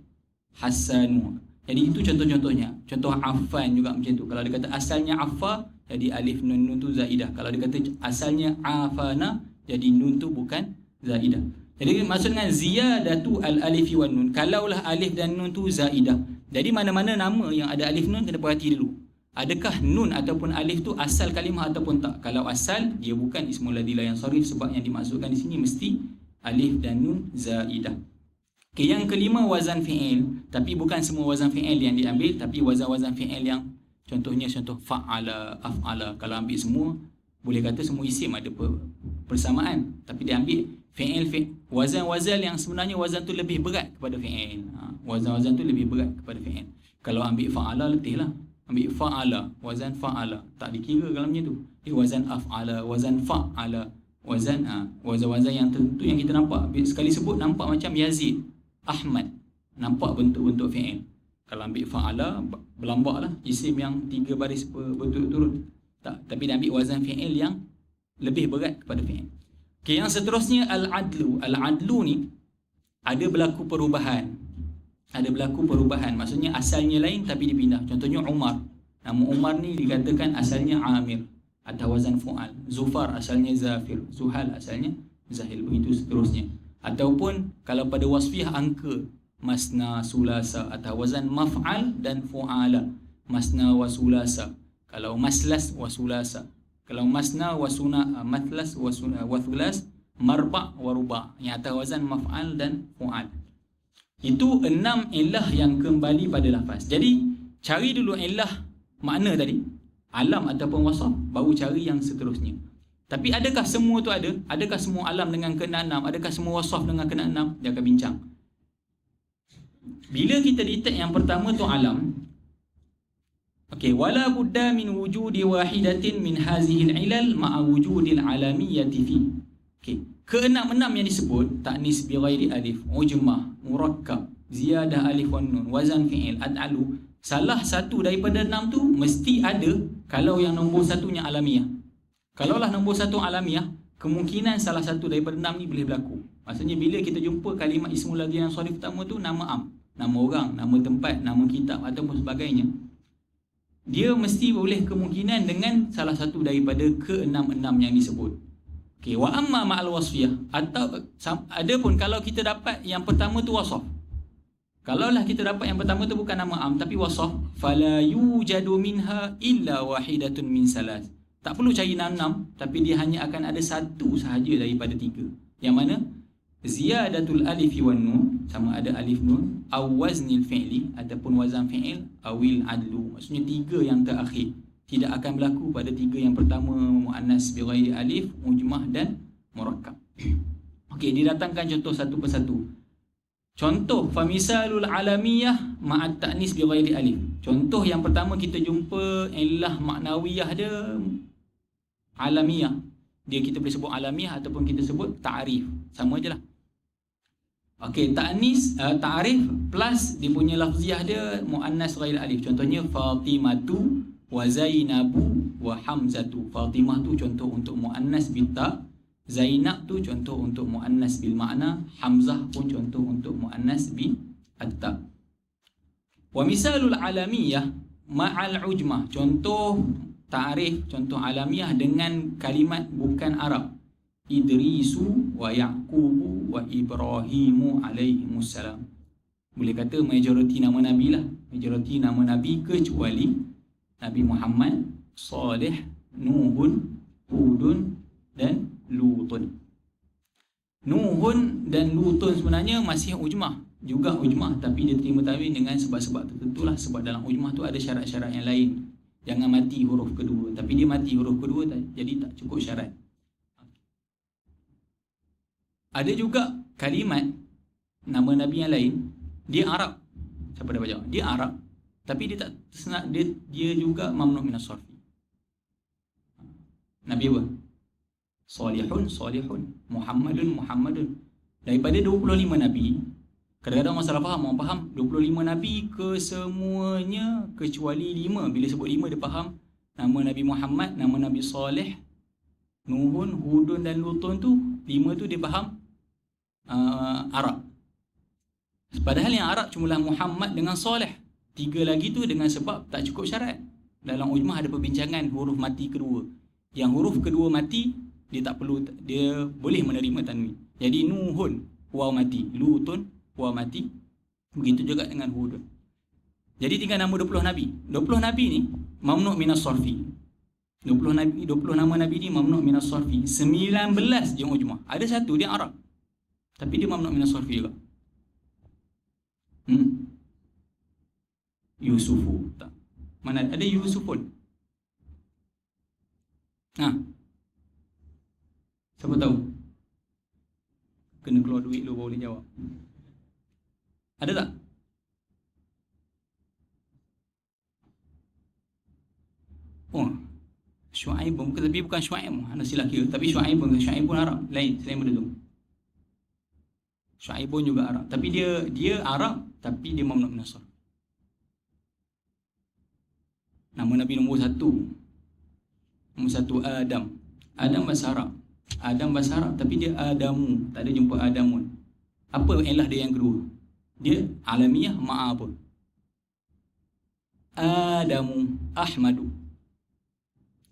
Hassanu. Jadi itu contoh-contohnya. Contoh Affan juga macam tu. Kalau dia kata asalnya affa, jadi alif nun tu zaidah. Kalau dia kata asalnya afana, jadi nun tu bukan zaidah. Jadi maksud dengan ziyadatu al-alifi wan nun, kalaulah alif dan nun tu zaidah. Jadi mana-mana nama yang ada alif nun kena perhati dulu. Adakah nun ataupun alif tu asal kalimah ataupun tak? Kalau asal, dia bukan ismul ladzi la yansharif, sebab yang dimaksudkan di sini mesti alif dan nun zaidah. Okay, yang kelima wazan fi'il, tapi bukan semua wazan fi'il yang diambil, tapi wazan-wazan fi'il yang contohnya contoh fa'ala, af'ala. Kalau ambil semua, boleh kata semua isim ada persamaan, tapi dia ambil fi'il. Wazan-wazan yang sebenarnya wazan tu lebih berat kepada fi'il. Wazan-wazan tu lebih berat kepada fi'il. Kalau ambil fa'ala, letihlah. Ambil fa'ala, wazan fa'ala, tak dikira kalau macam tu. Wazan af'ala, wazan fa'ala, wazan-wazan yang tentu yang kita nampak. Sekali sebut nampak macam Yazid, Ahmad, nampak bentuk-bentuk fi'il. Kalau ambil fa'ala, berlambak lah isim yang 3 baris berturut-turut. Tak, tapi dia ambil wazan fi'il yang lebih berat kepada fi'il. Okay, yang seterusnya al-adlu. Al-adlu ni ada berlaku perubahan. Ada berlaku perubahan. Maksudnya asalnya lain tapi dipindah. Contohnya Umar. Nama Umar ni dikatakan asalnya Amir, atas wazan fu'al. Zufar asalnya Zafir, Zuhal asalnya Zahil, begitu seterusnya. Ataupun kalau pada wasfiah angka, masna, sulasa, atas wazan maf'al dan fu'ala. Masna wa sulasa. Kalau maslas wa sulasa. Kalau masna wa suna, matlas wa thulas, marba' wa ruba', yang atas wazan maf'al dan fu'al. Itu 6 illah yang kembali pada lafaz. Jadi cari dulu illah makna tadi, alam ataupun wasaf, baru cari yang seterusnya. Tapi adakah semua tu ada? Adakah semua alam dengan kena 6? Adakah semua wasaf dengan kena 6? Dia akan bincang. Bila kita detect yang pertama tu alam, okey, wala budda min wujudi wahidatin min hazihi al-ilal ma'a wujudil alamiyyati fi. Okey, keenam-enam yang disebut, ta'nis bi ghairi alif, ujmah, murakkab, ziyadah alif wan nun, wazan fi'il, ad'alu, salah satu daripada 6 tu mesti ada kalau yang nombor satunya alamiah. Kalaulah nombor satu alamiah, kemungkinan salah satu daripada 6 ni boleh berlaku. Maksudnya bila kita jumpa kalimat ismul ladzi yang sharif pertama tu, nama am, nama orang, nama tempat, nama kitab ataupun sebagainya, dia mesti boleh kemungkinan dengan salah satu daripada ke-6 yang disebut. Okey, wa amma ma'al wasfiyah, atau adapun kalau kita dapat yang pertama tu wasaf. Kalaulah kita dapat yang pertama tu bukan nama am tapi wasaf, fala yujadu minha illa wahidatun min salas. Tak perlu cari 6, tapi dia hanya akan ada satu sahaja daripada 3. Yang mana ziyadatul alif wan nun, sama ada alif nun, aw waznil fi'li ataupun wazan fi'il, awil adlu. Maksudnya 3 yang terakhir tidak akan berlaku pada 3 yang pertama, muannas bi ghairi alif, mujmah dan murakkab. Okey, didatangkan contoh satu persatu. Contoh famisalul alamiyah ma'at ta'nis bi ghairi alif. Contoh yang pertama kita jumpa illah maknawiyah dia alamiyah. Dia kita boleh sebut alamiah ataupun kita sebut ta'rif. Sama ajalah. Okey, ta'nis, ta'rif plus dia punya lafziah dia muannas ghairi alif. Contohnya Fatimatu wa Zainabu wa Hamzatu. Fatimah tu contoh untuk muannas bil ta', Zainab tu contoh untuk muannas bil makna, Hamzah pun contoh untuk muannas bil at-ta. Wa misalul alamiyah ma'al ujmah. Contoh ta'rif, contoh alamiah dengan kalimat bukan Arab. Idrisu wa Yaqubu wa Ibrahimu alaihimussalam. Boleh kata majoriti nama Nabi lah. Majoriti nama Nabi kecuali Nabi Muhammad, Salih, Nuhun, Hudun dan Lutun. Nuhun dan Lutun sebenarnya masih ujmah, juga ujmah, tapi dia terima tanwin dengan sebab-sebab tertentu lah. Sebab dalam ujmah tu ada syarat-syarat yang lain. Jangan mati huruf kedua, tapi dia mati huruf kedua, jadi tak cukup syarat. Ada juga kalimat nama Nabi yang lain, dia Arab. Siapa dah baca? Dia Arab, tapi dia tak tersenak, dia juga mamnu' minas sarfi. Nabi apa? Salihun, Salihun, Muhammadun, Muhammadun. Daripada 25 Nabi, kadang-kadang orang salah faham. Orang faham 25 Nabi ke semuanya kecuali 5. Bila sebut 5 dia faham nama Nabi Muhammad, nama Nabi Salih, Nuhun, Hudun dan Lutun tu, 5 tu dia faham Arab. Padahal yang Arab cumalah Muhammad dengan Salih. 3 lagi tu dengan sebab tak cukup syarat. Dalam ujmah ada perbincangan huruf mati kedua. Yang huruf kedua mati, dia tak perlu, dia boleh menerima tanwin. Jadi Nuhun waw mati, Lutun waw mati. Begitu juga dengan Hudun. Jadi tinggal nama 20 Nabi. 20 Nabi ni mamnu' minas sarfi. 20 nama Nabi ni mamnu' minas sarfi. 19 je ujmah. Ada satu dia Arab, tapi dia mamnu' minas sarfi juga. Yusufu tak. Mana ada Yusufun? Siapa tahu? Kena keluar duit dulu baru boleh jawab. Ada tak? Oh, Syuaib pun, tapi bukan Syuaib, anda silap kira. Tapi Syuaib pun Arab. Lain, selain benda tu. Syuaib pun juga Arab. Tapi dia Arab, tapi dia mamnu' minas sarf. Nama Nabi nombor 1. Nombor 1 Adam. Adam bahasa Arab. Adam bahasa Arab, tapi dia Adamu. Tak ada jumpa Adamun. Apa ilah dia yang kedua? Dia alamiah ma'a apa? Adamu. Ahmadu,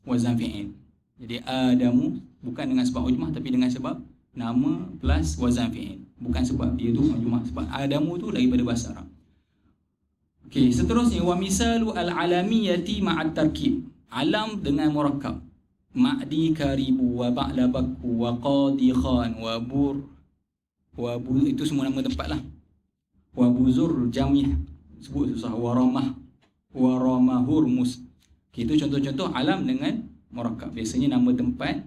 wazan fi'il. Jadi Adamu bukan dengan sebab ujmah tapi dengan sebab nama plus wazan fi'il, bukan sebab dia tu ujmah, sebab Adamu tu daripada bahasa Arab. Okey, seterusnya wa misalu al-alamiyati ma'at tarkib. Alam dengan murakkab. Ma'di karibu wa ba'labaku wa qadi khan wa bur itu semua nama tempat lah. Wa buzur jamih, sebut susah. Wa ramah hurmus. Okay, itu contoh-contoh alam dengan murakkab. Biasanya nama tempat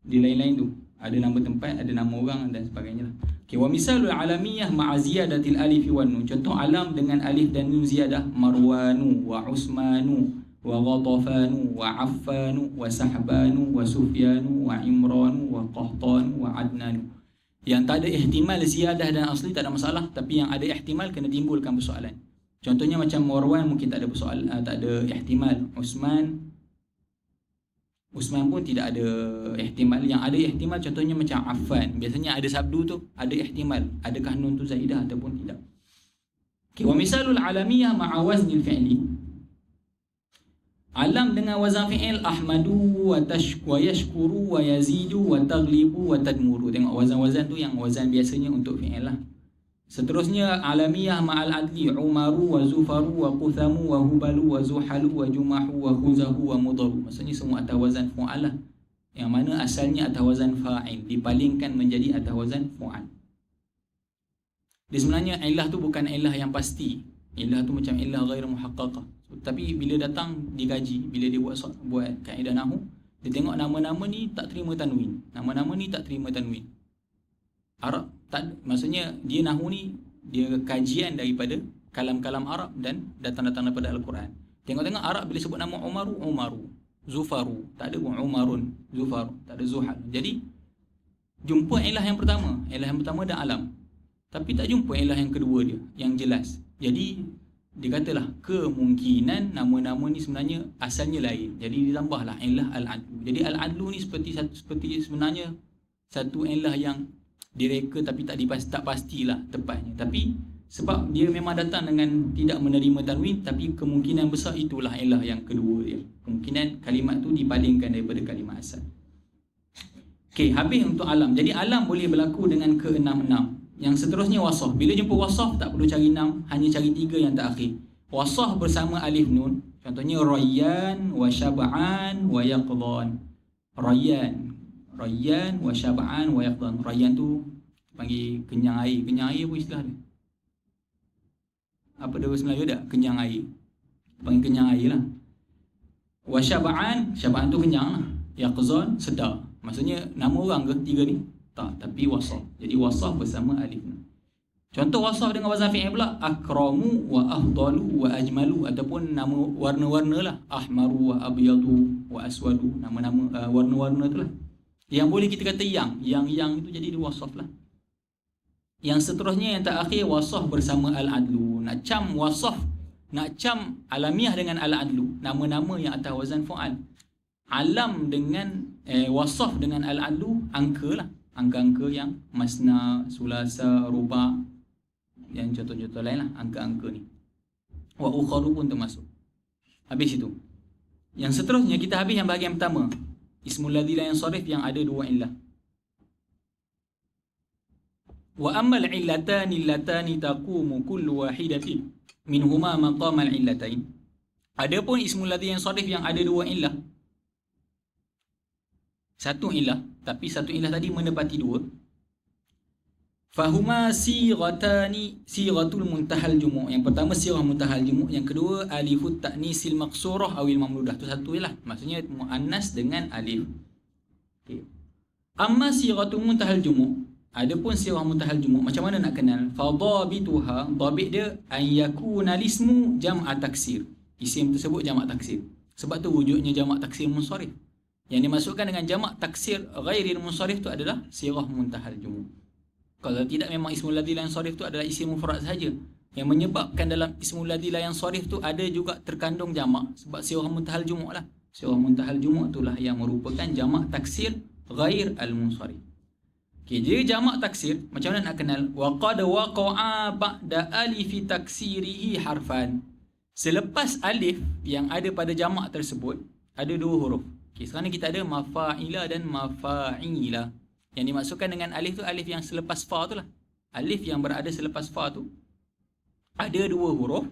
di lain-lain tu. Ada nama tempat, ada nama orang dan sebagainya lah. Okay, wa misalul alamiyah ma'a ziyadatil alif wan nun. Contoh alam dengan alif dan nun ziyadah. Marwanu wa Usmanu wa Ghatafanu wa Affanu wa Sahbanu wa Sufyanu wa Imranu wa Qahtanu wa Adnanu. Yang tak ada ihtimal ziyadah dan asli tak ada masalah, tapi yang ada ihtimal kena timbulkan persoalan. Contohnya macam Marwan mungkin tak ada persoalan, tak ada ihtimal. Usman pun tidak ada ihtimal. Yang ada ihtimal contohnya macam Affan. Biasanya ada sabdu tu ada ihtimal, adakah nun tu zaidah ataupun tidak. Okay, wa misalul alamiyah ma'a waznil fi'li. Alam dengan wazan fi'il ahmadu wa yashkuru wa yazidu wa taglibu wa tadmuru. Tengok wazan-wazan tu yang wazan biasanya untuk fi'il lah. Seterusnya alamiyah ma'al adli. Umaru wa zufaru wa quthamu wa hubalu wa zuhalu wa jumahu wa khuzahu wa mudaru. Maksudnya semua atas wazan fu'al lah, yang mana asalnya atas wazan fa'il, dipalingkan menjadi atas wazan fu'al. Dia sebenarnya ilah tu bukan ilah yang pasti. Ilah tu macam ilah ghair muhaqqaqah. Tapi bila datang dikaji, bila dia buat kaedah nahwu, dia tengok nama-nama ni tak terima tanwin, nama-nama ni tak terima tanwin. Arab tak, maksudnya dia nahwu ni dia kajian daripada kalam-kalam Arab dan datang-datang daripada Al-Quran. Tengok-tengok Arab bila sebut nama Umaru, Zufaru, tak ada Umarun, Zufaru, tak ada Zuhal. Jadi jumpa ilah yang pertama dan alam, tapi tak jumpa ilah yang kedua dia yang jelas. Jadi dia katalah kemungkinan nama-nama ni sebenarnya asalnya lain. Jadi ditambahlah ilah al-adlu. Jadi al-adlu ni seperti sebenarnya satu ilah yang direka tapi tak pastilah tepatnya. Tapi sebab dia memang datang dengan tidak menerima tanwin, tapi kemungkinan besar itulah ilah yang kedua dia. Kemungkinan kalimat tu dipalingkan daripada kalimat asal. Okey, habis untuk alam. Jadi alam boleh berlaku dengan ke-6-6. Yang seterusnya wasaf. Bila jumpa wasaf tak perlu cari 6, hanya cari 3 yang terakhir. Wasaf bersama alif nun. Contohnya Rayyan wa Syab'an wa Yaqdhan. Rayyan wa Syab'an wa Yaqdhan. Rayyan tu panggil kenyang air. Kenyang air apa istilah dia? Apa dia bahasa Melayu tak? Kenyang air. Panggil kenyang air lah. Wa Syab'an tu kenyang lah. Yaqdhan sedar. Maksudnya nama orang ke 3 ni? Tak, tapi wasaf. Jadi wasaf bersama alif nun. Contoh wasaf dengan wazan fi'il pula, akramu wa afdalu wa ajmalu, ataupun nama warna-warna lah, ahmaru wa abyadu wa aswadu, nama-nama warna-warna tu lah. Yang boleh kita kata yang itu jadi dia wasaf lah. Yang seterusnya yang terakhir wasaf bersama al-adlu. Nak cam wasaf, nak cam alamiah dengan al-adlu, nama-nama yang atas wazan fu'al. Alam dengan wasaf dengan al-adlu, angka lah. Angka-angka yang masna, sulasa, ruba, yang contoh-contoh lain lah, angka-angka ni. Wa ukharu pun termasuk. Habis itu. Yang seterusnya kita habis yang bahagian pertama, ismul ladzi la yansarif, yang ada 2 illah. Wa ammal illatani allatani taqumu kullu wahidatin minhuma maqama al-illatain. Adapun ismul ladzi yansarif yang ada 2 illah. Satu ilah, tapi satu ilah tadi menepati 2. Fahuma siratul muntahal jumu'. Yang pertama sirah muntahal jumu', yang kedua alifut ta'nisil maqsurah awil mamludah. Itu satu ilah. Maksudnya muannas dengan alif. Okey. Amma siratul muntahal jumu'. Adapun sirah muntahal jumu', macam mana nak kenal? Fadhabituha, dhabit dia an yakuna lismu jam'a taksir. Isim tersebut jamak taksir. Sebab tu wujudnya jamak taksir munsharif. Yang dimasukkan dengan jamak taksir ghairil munsharif tu adalah sirah muntahal jumu'. Kalau tidak, memang ismul ladzi la yansharif tu adalah isim mufrad saja. Yang menyebabkan dalam ismul ladzi la yansharif tu ada juga terkandung jamak, sebab sirah muntahal jumu' lah. Sirah muntahal jumu' itulah yang merupakan jamak taksir ghair al munsharif. Okay, dia jamak taksir. Macam mana nak kenal? Wa qad waqa'a ba'da alifi taksirihi harfan. Selepas alif yang ada pada jamak tersebut, ada dua huruf. Okay, sekarang ni kita ada mafa'ila dan mafa'ila. Yang dimaksudkan dengan alif tu alif yang selepas fa tu lah. Alif yang berada selepas fa tu ada dua huruf.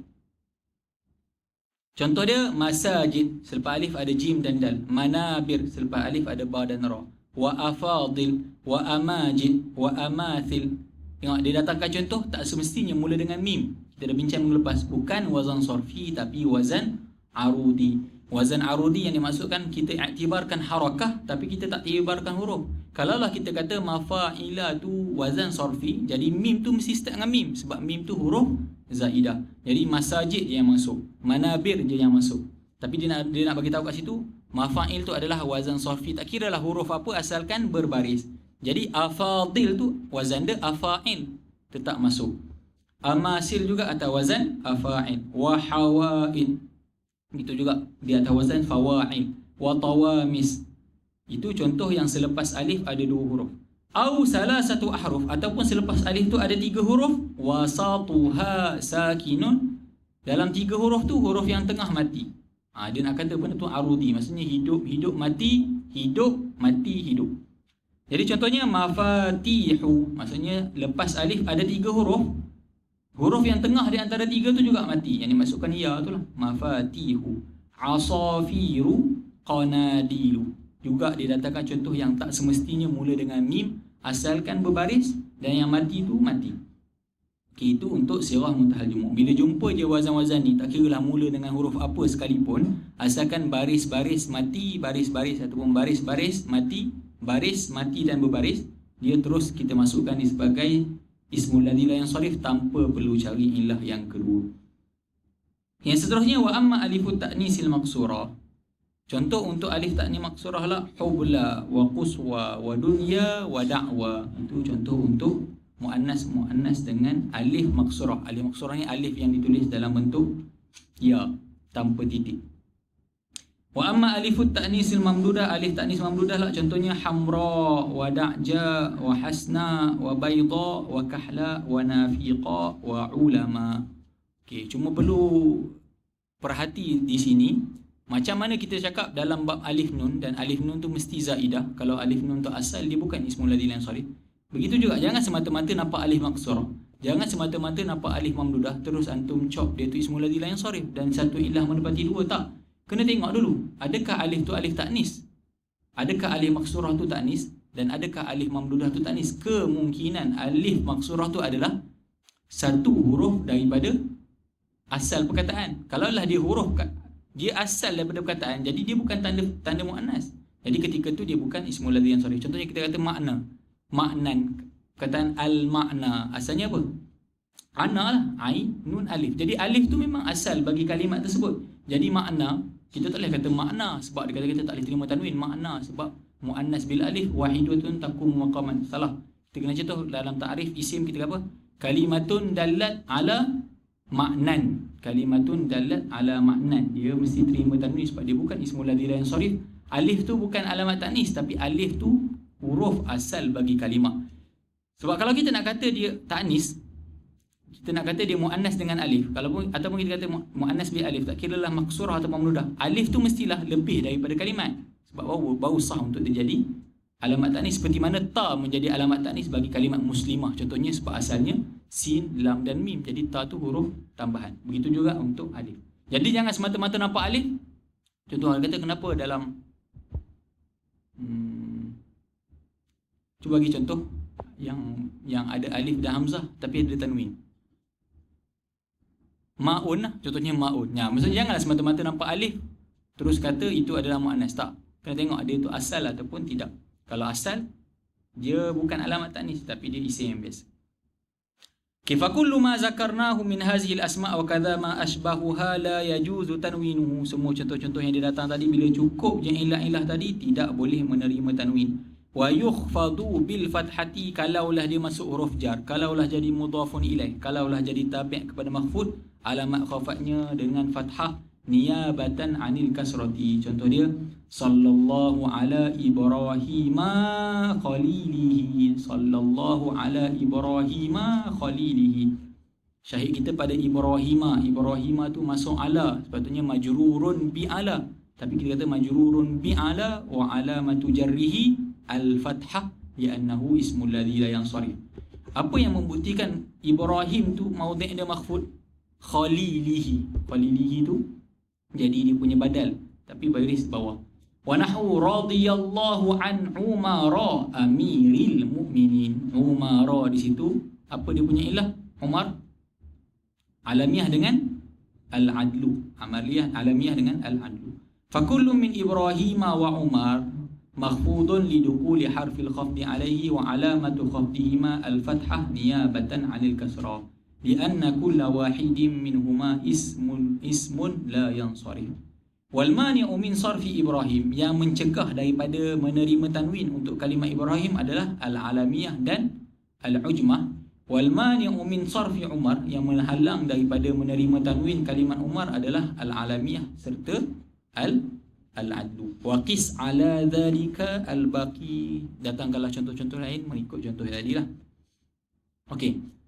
Contoh dia masajid, selepas alif ada jim dan dal. Manabir, selepas alif ada ba dan ra. Wa afadil, wa amajid, wa amathil. Tengok, dia datangkan contoh tak semestinya mula dengan mim. Kita dah bincang minggu lepas. Bukan wazan sorfi tapi wazan arudi. Wazan arudi yang dimaksudkan kita iktibarkan harakah tapi kita tak iktibarkan huruf. Kalaulah kita kata mafa'ila tu wazan sorfi, jadi mim tu mesti start dengan mim. Sebab mim tu huruf zaidah. Jadi masajid je yang masuk, manabir je yang masuk. Tapi dia nak bagi tahu kat situ, mafa'il tu adalah wazan sorfi. Tak kira lah huruf apa asalkan berbaris. Jadi afadil tu wazan dia afa'il, tetap masuk. Amasil juga atas wazan afa'il. Wa hawaid, itu juga di atas wazan fawa'il. Wa tawamis, itu contoh yang selepas alif ada dua huruf. Au salah satu ahruf, ataupun selepas alif tu ada tiga huruf. Wasatuha sakinun, dalam tiga huruf tu huruf yang tengah mati. Dia nak kata benda tu arudi, maksudnya hidup, hidup, mati, hidup, mati, hidup. Jadi contohnya mafatihu, maksudnya lepas alif ada tiga huruf. Huruf yang tengah di antara tiga tu juga mati. Yang dimasukkan ya tu lah. Mafatihu. Asafiru qanadilu. Juga didatangkan contoh yang tak semestinya mula dengan mim, asalkan berbaris, dan yang mati tu mati. Okay, itu untuk sirah muntahal jumuk. Bila jumpa je wazan-wazan ni, tak kira lah mula dengan huruf apa sekalipun, asalkan baris-baris mati, baris-baris ataupun baris-baris mati, baris mati dan berbaris, dia terus kita masukkan ni sebagai ismul ladzi la yansarif tanpa perlu cari ilah yang kedua. Yang seterusnya, wa amma alifut ta'nisil maqsurah. Contoh untuk alif ta'nis maqsurah lah, hubla wa quswa wa dunya wa da'wa. Itu contoh untuk muannas dengan alif maqsurah. Alif maqsurah ni alif yang ditulis dalam bentuk ya tanpa titik. Wa amma alifut ta'nisil mamdudah, alif ta'nis mamdudah lah, contohnya hamra wa da'ja wa hasna wa bayda wa kahla wa nafiqa wa ulama. Okey, cuma perlu perhati di sini macam mana kita cakap dalam bab alif nun, dan alif nun tu mesti zaidah. Kalau alif nun tu asal dia bukan ismul ladzi la yansarif. Begitu juga, jangan semata-mata nampak alif maqsurah, jangan semata-mata nampak alif mamdudah terus antum cop dia tu ismul ladzi la yansarif dan satu ilah menepati dua. Tak, kena tengok dulu, adakah alif tu alif taknis, adakah alif maqsurah tu taknis, dan adakah alif mamdudah tu taknis. Kemungkinan alif maqsurah tu adalah satu huruf daripada asal perkataan. Kalaulah dia huruf, dia asal daripada perkataan, jadi dia bukan tanda muannas. Jadi ketika tu dia bukan ismul ladzi yansarif. Contohnya kita kata makna, maknan, perkataan al-makna, asalnya apa? Ana lah, ain, nun, alif. Jadi alif tu memang asal bagi kalimat tersebut. Jadi makna, kita tak boleh kata makna sebab dia kata kita tak boleh terima tanwin. Makna sebab muannas bil alif wahidatun takum maqaman. Salah. Kita kena contoh dalam ta'rif isim kita apa? Kalimatun dalat ala maknan. Kalimatun dalat ala maknan. Dia mesti terima tanwin sebab dia bukan ismul ladzi la yansarif. Alif tu bukan alamat taknis, tapi alif tu huruf asal bagi kalimah. Sebab kalau kita nak kata dia taknis, kita nak kata dia muannas dengan alif, ataupun kita kata muannas bil alif, tak kiralah maqsurah atau mamdudah, alif tu mestilah lebih daripada kalimat. Sebab baru sah untuk terjadi alamat taknis, seperti mana ta menjadi alamat taknis bagi kalimat muslimah. Contohnya sebab asalnya sin, lam dan mim. Jadi ta tu huruf tambahan. Begitu juga untuk alif. Jadi jangan semata-mata nampak alif. Contoh orang kata kenapa dalam cuba bagi contoh yang ada alif dan hamzah tapi ada tanwin. Ma'un lah, contohnya ma'un. Ya, maksudnya janganlah semata-mata nampak alif terus kata itu adalah muannas. Tak. Kena tengok dia itu asal ataupun tidak. Kalau asal, dia bukan alamat taknis tapi dia isim yang biasa. Fa kullu ma zakarnahu min hazihi al-asma' wa kadha ma ashbahuha la yajuzu tanwinuhu. Semua contoh-contoh yang dia datang tadi, bila cukup je ilah-ilah tadi, tidak boleh menerima tanwin. Wa yukhfadu bil fathati, kalaulah dia masuk huruf jar, kalaulah jadi mudhafun ilaih, kalaulah jadi tabi' kepada mahfud, alamat khafatnya dengan fathah niyabatan anil kasrati. Contoh dia, sallallahu ala Ibrahima khalilihi, sallallahu ala Ibrahima khalilihi. Syahid kita pada Ibrahima. Ibrahima tu masuk ala, sepatutnya majrurun bi ala, tapi kita kata majrurun bi ala wa alamatu jarrihi al-fathah li'annahu ismul ladzi la yansarif. Apa yang membuktikan Ibrahim tu maudhi' dia makhfud? Khalilihi. Khalilihi tu jadi dia punya badal, tapi baris bawah. Wa nahu radhiyallahu an Umara amiril mu'minin. Umara di situ apa dia punya ilah? Umar alamiah dengan al-adlu. Alamiah dengan al-adlu. Fakullu min Ibrahim wa Umar makhfudun lidukuli harfil khafdi alaihi wa alamatu khafdihima al-fathah niyabatan anil kasrah. Lianna kulla wahidin minhuma ismun la yansarif. Wal mani'u min sarfi Ibrahim, yang mencegah daripada menerima tanwin untuk kalimat Ibrahim adalah al-alamiyah dan al-ujmah. Wal mani'u min sarfi Umar, yang menghalang daripada menerima tanwin kalimat Umar adalah al-alamiyah serta al-adlu. Wa qis ala dhalika al-baqi. Datangkanlah contoh-contoh lain mengikut contoh tadi lah. Okey.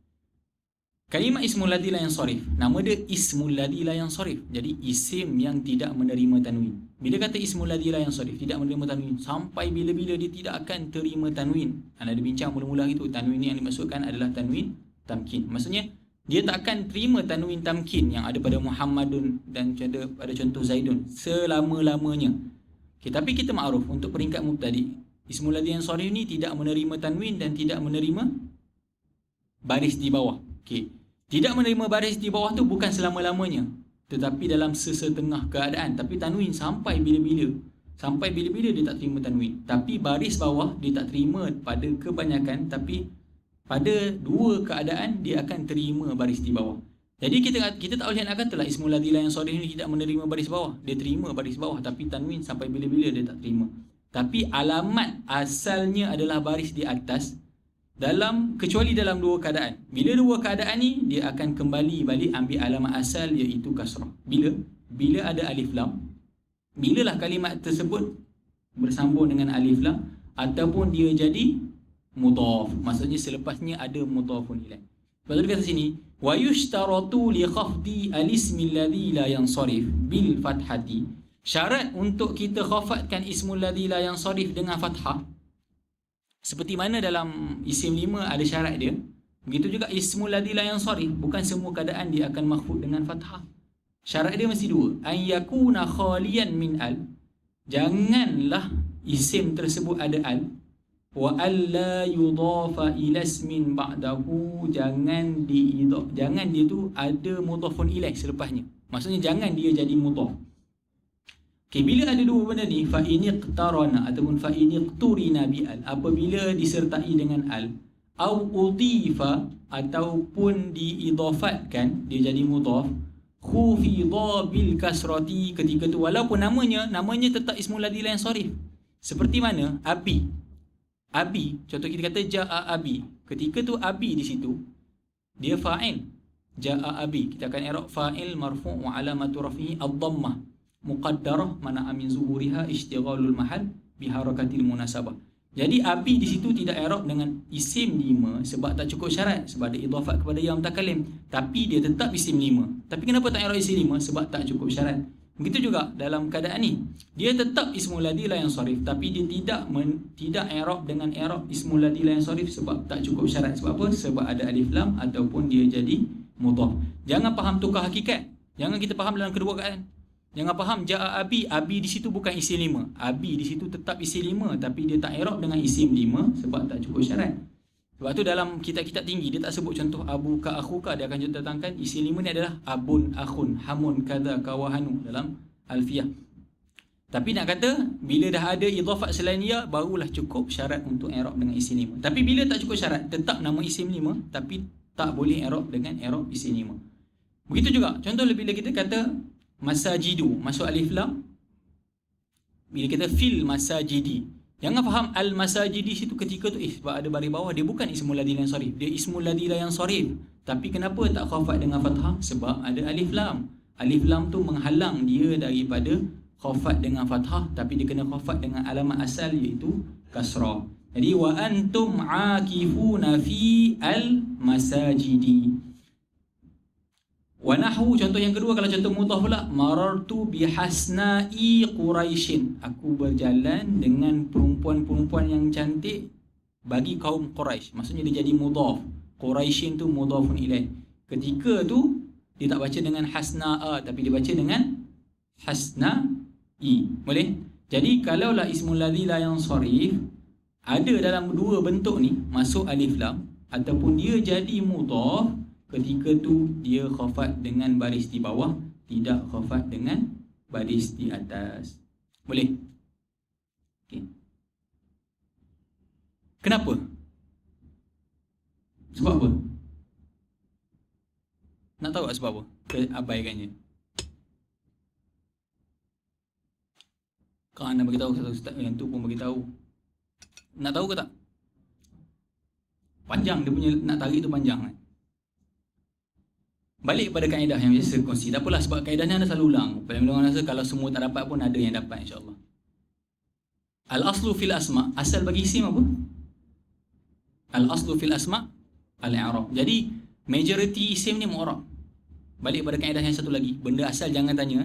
Kalimat ismul ladzi la yansarif, nama dia ismul ladzi la yansarif. Jadi isim yang tidak menerima tanwin. Bila kata ismul ladzi la yansarif, tidak menerima tanwin, sampai bila-bila dia tidak akan terima tanwin. Anda ada bincang mula-mula itu, tanwin yang dimaksudkan adalah tanwin tamkin. Maksudnya dia tak akan terima tanwin tamkin yang ada pada Muhammadun dan pada contoh Zaidun selama-lamanya. Okay, tapi kita ma'ruf untuk peringkat mubtadi, ismul ladzi yansarif ni tidak menerima tanwin dan tidak menerima baris di bawah. Okey. Tidak menerima baris di bawah tu bukan selama-lamanya, tetapi dalam sesetengah keadaan. Tapi tanwin sampai bila-bila. Sampai bila-bila dia tak terima tanwin. Tapi baris bawah dia tak terima pada kebanyakan, tapi pada dua keadaan dia akan terima baris di bawah. Jadi kita tak boleh nak katalah ismul ladzi la yansarif ni tidak menerima baris bawah. Dia terima baris bawah, tapi tanwin sampai bila-bila dia tak terima. Tapi alamat asalnya adalah baris di atas, kecuali dalam dua keadaan. Bila dua keadaan ni, dia akan kembali balik ambil alamat asal, iaitu kasrah. Bila ada alif lam, bilalah kalimat tersebut bersambung dengan alif lam, ataupun dia jadi mudhaf. Maksudnya selepasnya ada mudhafun ilaih. Lepas tu dia kata sini, wa yushtaratu li khafdi al-ismi alladhi la yansarif bil fathati. Syarat untuk kita khafatkan ismul ladzi la yansarif dengan fathah, seperti mana dalam isim 5 ada syarat dia, begitu juga ismul ladzi la yansarif, bukan semua keadaan dia akan mahfud dengan fathah. Syarat dia mesti dua. An yakuna khaliyan min al, janganlah isim tersebut ada al. Wa alla yudafa ila ismin ba'dahu, jangan dia tu ada mudhafun ilaih selepasnya. Maksudnya jangan dia jadi mudhaf. Okay, bila ada dua benda ni, fa in iqtarana ataupun fa in iqturina bi al, apabila disertai dengan al, au udhifa ataupun diidafatkan, dia jadi mudhaf, khufidha bil kasrati, ketika tu walaupun namanya tetap ismul ladzi la yansarif. Seperti mana? Abi, contoh kita kata jaa abi, ketika tu abi di situ dia fa'il. Jaa abi, kita akan i'rab fa'il marfu' wa alamatu raf'ihi ad-dhammah muqaddarah mana min zuhuriha ishtighalul mahal biharakatil munasabah. Jadi abi di situ tidak i'rab dengan isim 5 sebab tak cukup syarat, sebab ada idhafat kepada ya mutakalim, tapi dia tetap isim 5. Tapi kenapa tak i'rab isim 5? Sebab tak cukup syarat. Begitu juga dalam keadaan ni, dia tetap ismul ladzi la yansarif, tapi dia tidak i'rab dengan i'rab ismul ladzi la yansarif sebab tak cukup syarat. Sebab apa? Sebab ada alif lam ataupun dia jadi mudhaf. Jangan faham tukar hakikat. Jangan kita faham dalam kedua keadaan. Jangan faham jaa abi di situ bukan isim 5. Abi di situ tetap isim 5, tapi dia tak i'rab dengan isim 5 sebab tak cukup syarat. Sebab tu dalam kitab-kitab tinggi dia tak sebut contoh abu ka akhuka, dia akan datangkan isim 5 ni adalah abun akhun hamun kadza kawahanu dalam alfiyah. Tapi nak kata bila dah ada idhafat selain ya, barulah cukup syarat untuk i'rab dengan isim 5. Tapi bila tak cukup syarat, tetap nama isim 5 tapi tak boleh i'rab dengan i'rab isim 5. Begitu juga contoh bila kita kata masajidu, masuk alif lam. Bila kita fil masajidi, jangan faham al masajidi situ ketika tu sebab ada baris bawah, dia bukan ismul ladzi la yansarif, dia ismul ladzi la yansarif. Tapi kenapa tak khafat dengan fathah? Sebab ada alif lam. Alif lam tu menghalang dia daripada khafat dengan fathah, tapi dia kena khafat dengan alamat asal iaitu kasrah. Jadi wa antum aakifuna fi al masajidi. Wa nahwu, contoh yang kedua, kalau contoh mudhaf pula, marartu bihasna'i quraisyin, aku berjalan dengan perempuan-perempuan yang cantik bagi kaum Quraisy. Maksudnya dia jadi mudhaf. Quraisyin tu mudhafun ilaih. Ketika tu dia tak baca dengan hasna'a, tapi dia baca dengan hasna'i. Boleh? Jadi kalaulah ismul ladzi la yansarif ada dalam dua bentuk ni, masuk alif lam ataupun dia jadi mudhaf, ketika tu dia khafat dengan baris di bawah, tidak khafat dengan baris di atas. Boleh? Okay. Kenapa? Sebab apa? Nak tahu tak sebab apa? Abaikannya. Kalau anda beritahu, satu ustaz yang tu pun beritahu. Nak tahu ke tak? Panjang dia punya, nak tarik tu panjang kan? Balik kepada kaedah yang biasa kongsi. Tak apalah, sebab kaedah ni anda selalu ulang. Paling orang rasa kalau semua tak dapat pun ada yang dapat, insyaAllah. Al-aslu fil asma', asal bagi isim apa? Al-aslu fil asma' al-i'rab. Jadi majority isim ni mu'rab. Balik pada kaedah yang satu lagi, benda asal jangan tanya.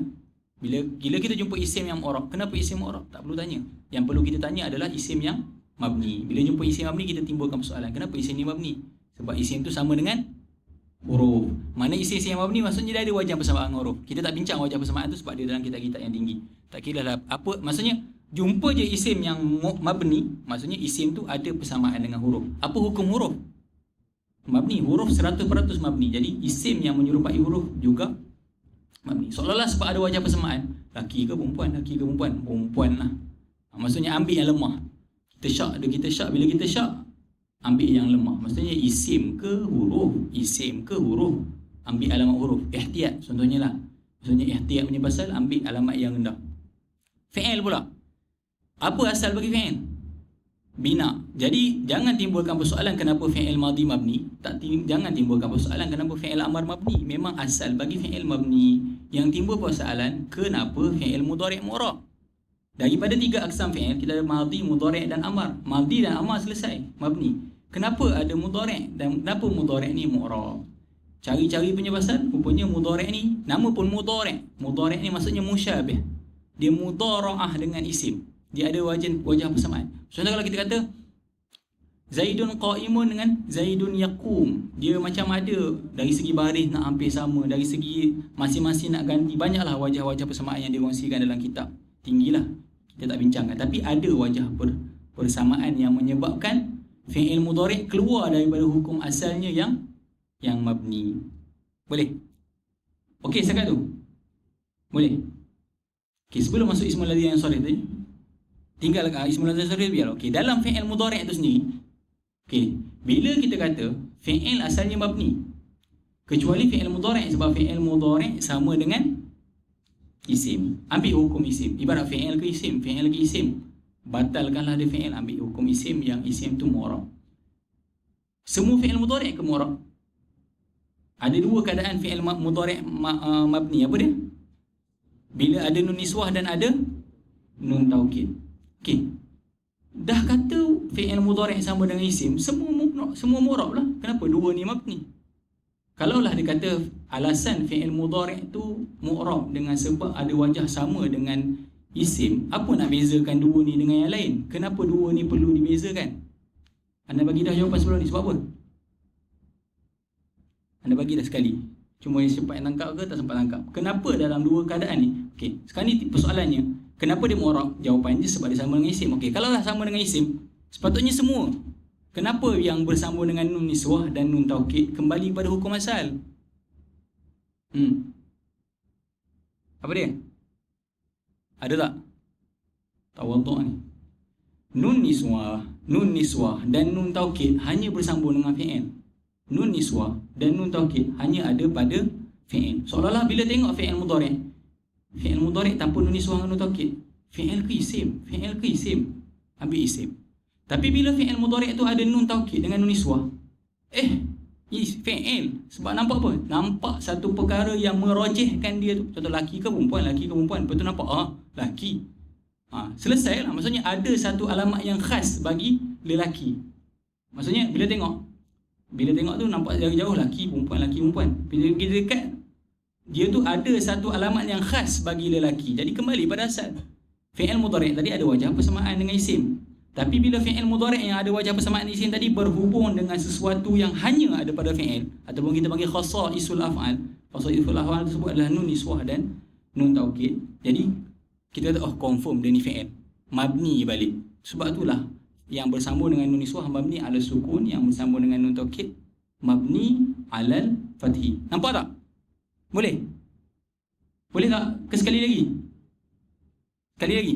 Bila kita jumpa isim yang mu'rab, kenapa isim mu'rab? Tak perlu tanya. Yang perlu kita tanya adalah isim yang mabni. Bila jumpa isim mabni, kita timbulkan persoalan, kenapa isim ni mabni? Sebab isim tu sama dengan huruf. Mana isim yang mabni, maksudnya dia ada wajah persamaan huruf. Kita tak bincang wajah persamaan tu sebab dia dalam kitab-kitab yang tinggi. Tak kira lah apa, maksudnya jumpa je isim yang mabni, maksudnya isim tu ada persamaan dengan huruf. Apa hukum huruf? Mabni, huruf 100% mabni. Jadi isim yang menyerupai huruf juga mabni. Seolah-olah sebab ada wajah persamaan, laki ke perempuan, laki ke perempuan, perempuan lah. Maksudnya ambil yang lemah. Kita syak, bila kita syak, ambil yang lemah. Maksudnya isim ke huruf, isim ke huruf, ambil alamat huruf. Ihtiyat contohnya lah. Maksudnya ihtiyat punya pasal, ambil alamat yang rendah. Fi'il pula, apa asal bagi fi'il? Bina. Jadi jangan timbulkan persoalan kenapa fi'il madhi mabni. Jangan timbulkan persoalan kenapa fi'il amar mabni. Memang asal bagi fi'il mabni. Yang timbul persoalan kenapa fi'il mudhari' mu'rab. Daripada 3 aksam fi'il, kita ada madhi, mudhari' dan amar. Madhi dan amar selesai, mabni. Kenapa ada mudhari' dan kenapa mudhari' ni mu'rab? Cari-cari punya pasal, rupanya mudhari' ni, nama pun mudhari'. Mudhari' ni maksudnya musyabih. Dia mudhara'ah dengan isim. Dia ada wajah persamaan. Contoh kalau kita kata Zaidun qa'imun dengan Zaidun yaqum, dia macam ada dari segi baris nak hampir sama, dari segi masing-masing nak ganti. Banyaklah wajah-wajah persamaan yang dikongsikan dalam kitab. Tinggilah, kita tak bincangkan. Tapi ada wajah persamaan yang menyebabkan fi'il mudhari' keluar daripada hukum asalnya yang mabni. Boleh? Okey, setakat tu? Boleh? Okey, sebelum masuk ismul ladzi yang sharif tadi, tinggal ismul ladzi sharif biar. Okey, dalam fi'il mudhari' itu sendiri, okey, bila kita kata fi'il asalnya mabni, kecuali fi'il mudhari', sebab fi'il mudhari' sama dengan isim. Ambil hukum isim. Ibarat fi'il ke isim, fi'il ke isim, batalkanlah dia fi'il, ambil hukum isim yang isim tu mu'rab. Semua fi'il mudhari' ke mu'rab? Ada dua keadaan fi'il mudhari' mabni. Apa dia? Bila ada nun niswah dan ada nun taukid. Okey. Dah kata fi'il mudhari' sama dengan isim, semua mu'rab lah. Kenapa dua ni mabni? Kalaulah dia kata alasan fi'il mudhari' tu mu'rab dengan sebab ada wajah sama dengan isim, apa nak bezakan dua ni dengan yang lain? Kenapa dua ni perlu dibezakan? Anda bagi dah jawapan sebelum ni, sebab apa? Anda bagi dah sekali. Cuma yang sempat tangkap ke tak sempat tangkap? Kenapa dalam dua keadaan ni? Okey, sekarang ni persoalannya, kenapa dia mu'rab? Jawapannya sebab dia sama dengan isim. Okey, kalau dah sama dengan isim, sepatutnya semua. Kenapa yang bersambung dengan nun niswah dan nun taukid kembali kepada hukum asal? Apa dia? Ada tak? Tawaduk ni. Nun niswah dan nun taukid hanya bersambung dengan fi'il. Nun niswah dan nun taukid hanya ada pada fi'il. Seolah-olah bila tengok fi'il mudhari' tanpa nun niswah dan nun taukid, fi'il ke isim? Ambil isim. Tapi bila fi'il mudhari' tu ada nun taukid dengan nun niswah, Fi'il. Sebab nampak apa? Nampak satu perkara yang merojihkan dia tu. Contoh laki ke perempuan, laki ke perempuan. Lepas tu nampak, laki. Selesai lah. Maksudnya ada satu alamat yang khas bagi lelaki. Maksudnya bila tengok tu nampak jauh-jauh laki, perempuan. Bila kita dekat, dia tu ada satu alamat yang khas bagi lelaki. Jadi kembali pada asal. Fi'il mudhari' tadi ada wajah persamaan dengan isim. Tapi bila fi'il mudhari' yang ada wajah persamaan isim tadi berhubung dengan sesuatu yang hanya ada pada fi'il, ataupun kita panggil khasaisul af'al. Khasaisul af'al tersebut adalah nun niswah dan nun taukid. Jadi kita kata confirm dia ni fi'il. Mabni balik. Sebab itulah yang bersambung dengan nun niswah mabni ala sukun, yang bersambung dengan nun taukid mabni alal fathi. Nampak tak? Boleh? Boleh tak? Sekali lagi. Sekali lagi.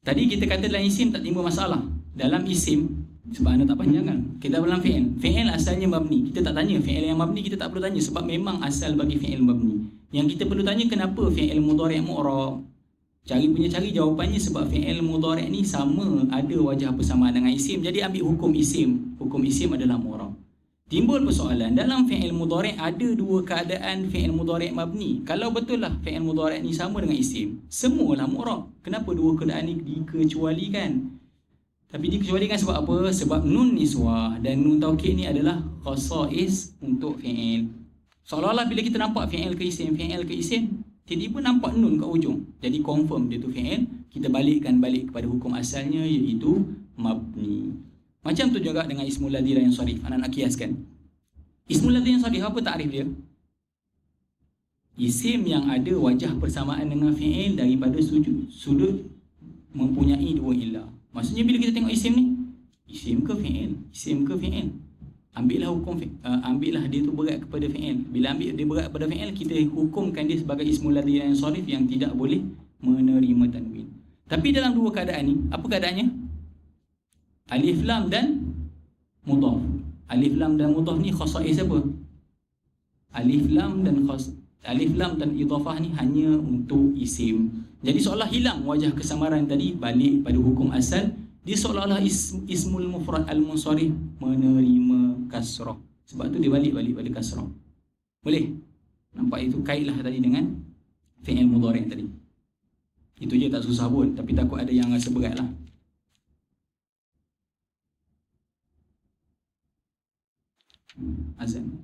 Tadi kita kata dalam isim tak timbul masalah. Dalam isim, sebab anda tak panjang kan, kita dalam fi'il. Fi'il asalnya mabni. Kita tak tanya fi'il yang mabni, kita tak perlu tanya sebab memang asal bagi fi'il mabni. Yang kita perlu tanya kenapa fi'il mudhari' mu'rab. Cari jawapannya sebab fi'il mudhari' ni sama ada wajah persamaan dengan isim. Jadi ambil hukum isim. Hukum isim adalah mu'rab. Timbul persoalan, dalam fi'il mudhari' ada dua keadaan fi'il mudhari' mabni. Kalau betul lah fi'il mudhari' ni sama dengan isim, semualah mu'rab. Kenapa dua keadaan ni dikecualikan? Tapi dikecualikan sebab apa? Sebab nun niswah dan nun taukid ni adalah khasais untuk fi'il. Seolah-olah bila kita nampak fi'il ke isim, tiba-tiba nampak nun kat ujung. Jadi confirm dia tu fi'il, kita balikkan balik kepada hukum asalnya iaitu mabni. Macam tu juga dengan ismul ladzi la yansarif. Anak nak kiaskan. Ismul ladzi yansarif apa takrif dia? Isim yang ada wajah persamaan dengan fi'il daripada sudut mempunyai dua ilah. Maksudnya bila kita tengok isim ni, isim ke fi'il? Ambillah dia tu berat kepada fi'il. Bila ambil dia berat kepada fi'il, kita hukumkan dia sebagai ismul ladzi la yansarif yang tidak boleh menerima tanwin. Tapi dalam dua keadaan ni, apa keadaannya? Alif lam dan mudhaf. Alif lam dan mudhaf ni khasais apa? Alif lam dan idhafah ni hanya untuk isim. Jadi seolah hilang wajah kesamaran tadi, balik pada hukum asal. Dia seolah-olah ismul mufrad al-munsharif menerima kasrah. Sebab tu dia balik pada kasrah. Boleh? Nampak itu kaitlah tadi dengan fi'il mudhari' tadi. Itu je, tak susah pun. Tapi takut ada yang rasa berat lah. Azan.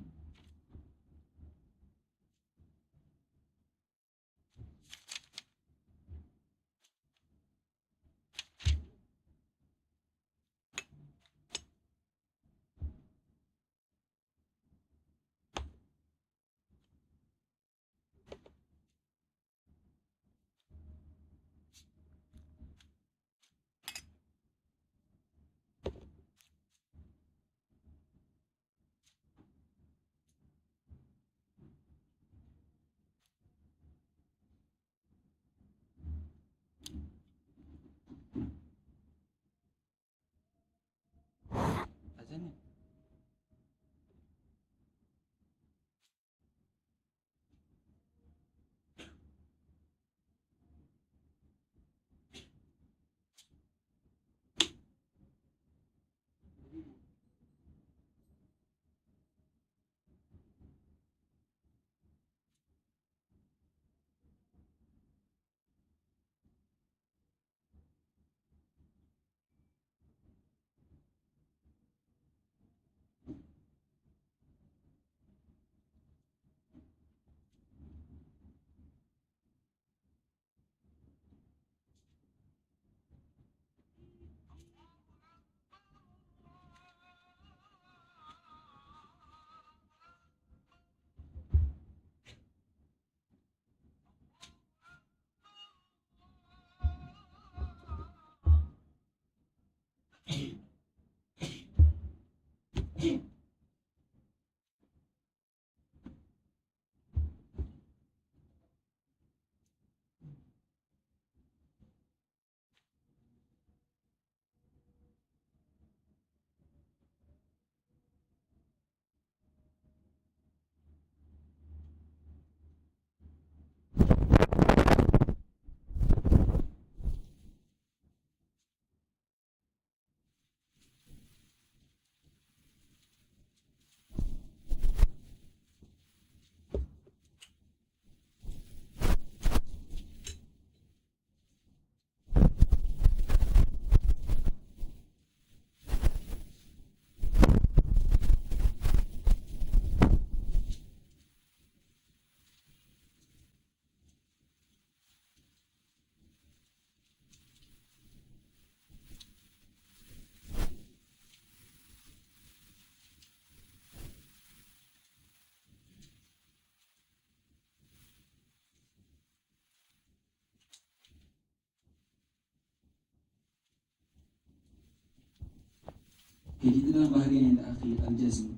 Okay, kita dalam bahagian yang terakhir, al-jazm.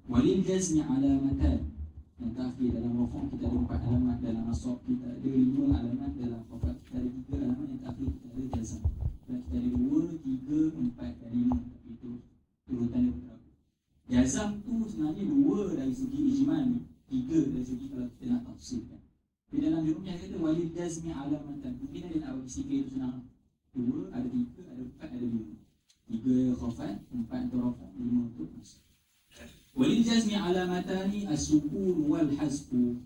Walil jazmi alamatan. Yang terakhir dalam rafah kita ada 4 alamat, dalam nasab kita ada 5 alamat, dalam khafat kita ada 3 alamat, yang terakhir kita ada jazm. Dan kita ada 2, 3, 4 dan 5. Tapi itu urutan dia berapa. Jazm tu sebenarnya 2 dari segi ijmal ni, 3 dari segi kalau kita nak tafsirkan. Di dalam jurumnya kata walil jazmi alamatan. Mungkin ada nak bagi sikit itu senang. 2, ada 3, ada 4, ada 5. 3 khafat, 4 untuk rafah, 5 untuk nasab. Walil jazmi alamatani as-sukun wal hazfu.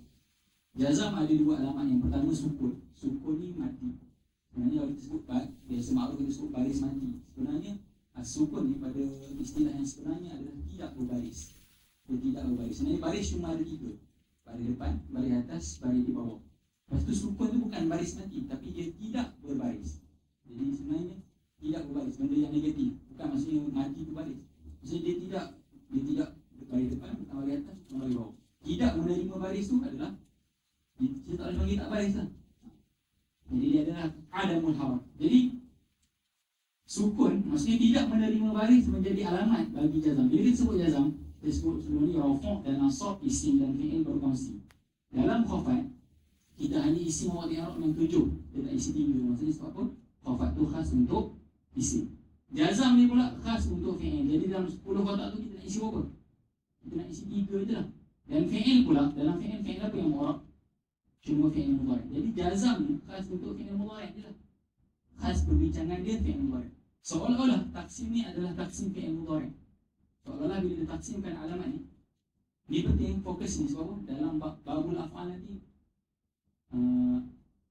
Jazam ada 2 alamat. Yang pertama sukun. Sukun ni mati. Sebenarnya kalau kita sebut biasa maklum kita sebut baris mati. Sebenarnya as-sukun ni pada istilah yang sebenarnya adalah tidak berbaris. Dia tidak berbaris. Sebenarnya baris cuma ada 3. Baris depan, baris atas, baris di bawah. Lepas tu sukun tu bukan baris mati, tapi dia tidak berbaris. Jadi sebenarnya tidak berbaris, benda yang negatif. Bukan maksudnya mati tu baris. Maksudnya dia tidak baris depan, bukan baris atas, bukan baris bawah. Tidak menerima baris tu adalah kita tak boleh panggil tak baris lah. Jadi dia adalah adamul haram. Jadi sukun maksudnya tidak menerima baris menjadi alamat bagi jazam. Bila kita sebut jazam, kita sebut sebelum ni rafa' dan nasab, isim dan fi'il berkongsi. Dalam khafat kita hanya isi mawadi i'rab yang 7. Dia tak isi 3. Maksudnya sebab apa? Khafat tu khas untuk isim. Jazam ni pula khas untuk fi'il. Jadi dalam 10 kotak tu kita nak isi berapa? Kita nak isi 3 je lah. Dan fi'il pula, dalam fi'il apa yang mu'rab? Cuma fi'il mudhari'. Jadi jazam ni khas untuk fi'il mudhari' je lah. Khas perbincangan dia fi'il mudhari'. Seolah-olah taksim ni adalah taksim fi'il mudhari'. Seolah-olah bila ditaksimkan alamat ni, ni penting fokus ni sebab apa? Dalam babul af'al nanti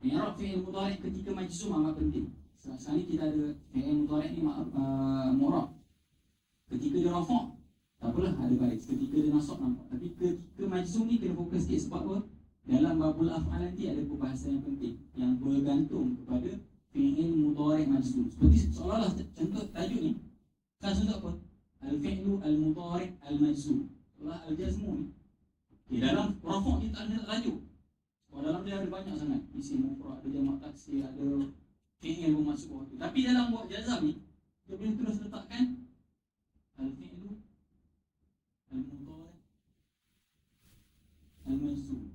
i'rab fi'il mudhari' ketika majzum amat penting. Sekarang ni kita ada fi'il mudhari' ni mu'rab. Ketika dia rafa' tak apalah ada baris. Ketika dia nasab nampak. Tapi ketika majzum ni kena fokus sikit sebab apa? Dalam babul af'al nanti ada perbahasan yang penting yang bergantung kepada fi'il mudhari' majzum. Seperti seolah-olah contoh tajuk ni khas untuk apa? Al-fi'lu al-mudhari' al-majzum. Seolah al-jazmu ni. Okay, dalam rafa' kita tak ada tajuk. Sebab dalam dia ada banyak sangat. Isim mufrad, ada jamak taksir, ada fi'il pun masuk bawah tu. Tapi dalam buat jazam ni dia boleh terus letakkan al-fi'lu al-mudhari' al-majzum.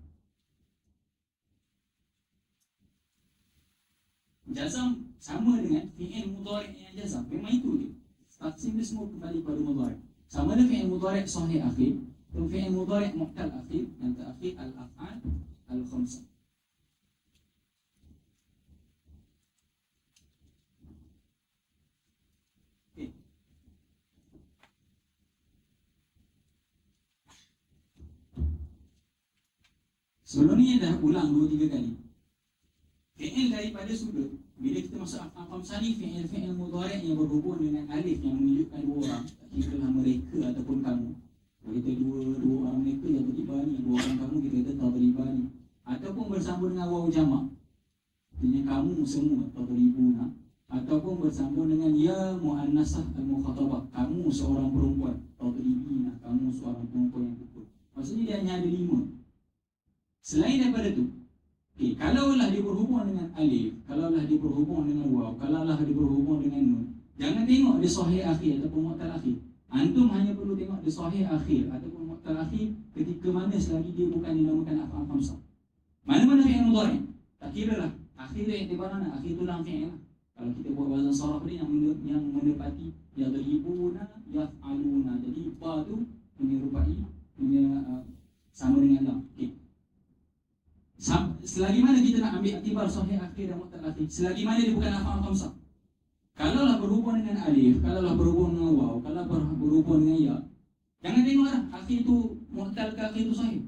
Jazam sama dengan fi'il mudhari' yang jazam. Memang itu je. Taksim dia semua kembali kepada mudhari'. Sama ada fi'il mudhari' sahih akhir atau fi'il mudhari' mu'tal akhir. Yang terakhir al-af'al al-khamsah. Okay. Sebelum ni dah ulang 2-3 kali. Fi'il daripada sudut. Bila kita masuk af'al khamsah ni, fi'il mudhari' yang berhubung dengan alif yang menunjukkan 2 orang. Tak kira mereka ataupun kamu. Kalau kita dua orang mereka yang tadribani, 2 orang kamu kita kata tadribani. Ataupun bersambung dengan waw jamak. Artinya kamu semua tadribuna. Ataupun bersambung dengan ya muannasah al-mukhatabah. Kamu seorang perempuan tadribina. Kamu seorang perempuan yang pukul. Maksudnya dia hanya ada 5. Selain daripada tu, okay, kalaulah dia berhubung dengan alif, kalaulah dia berhubung dengan waw, kalaulah dia berhubung dengan nun, jangan tengok dia sahih akhir ataupun mu'tal akhir. Antum hanya perlu tengok dia sahih akhir ataupun mu'tal akhir ketika mana selagi dia bukan dinamakan af'al khamsah. Mana-mana fi'il mudhari', tak kira lah. Akhir dia iktibaran, akhir tu dalam fi'il lah. Kalau kita buat wazan saraf ni yang menepati yadribuna, yaf'aluna. Jadi ba tu menyerupai sama dengan lam. Okay. Selagi mana kita nak ambil aktibar sahih akhir dan mu'tal akhir, selagi mana dia bukan af'al khamsah. Kalaulah berhubung dengan alif, kalaulah berhubung dengan waw, kalaulah berhubung dengan ya, jangan tengoklah akhir tu mu'tal ke akhir tu sahih.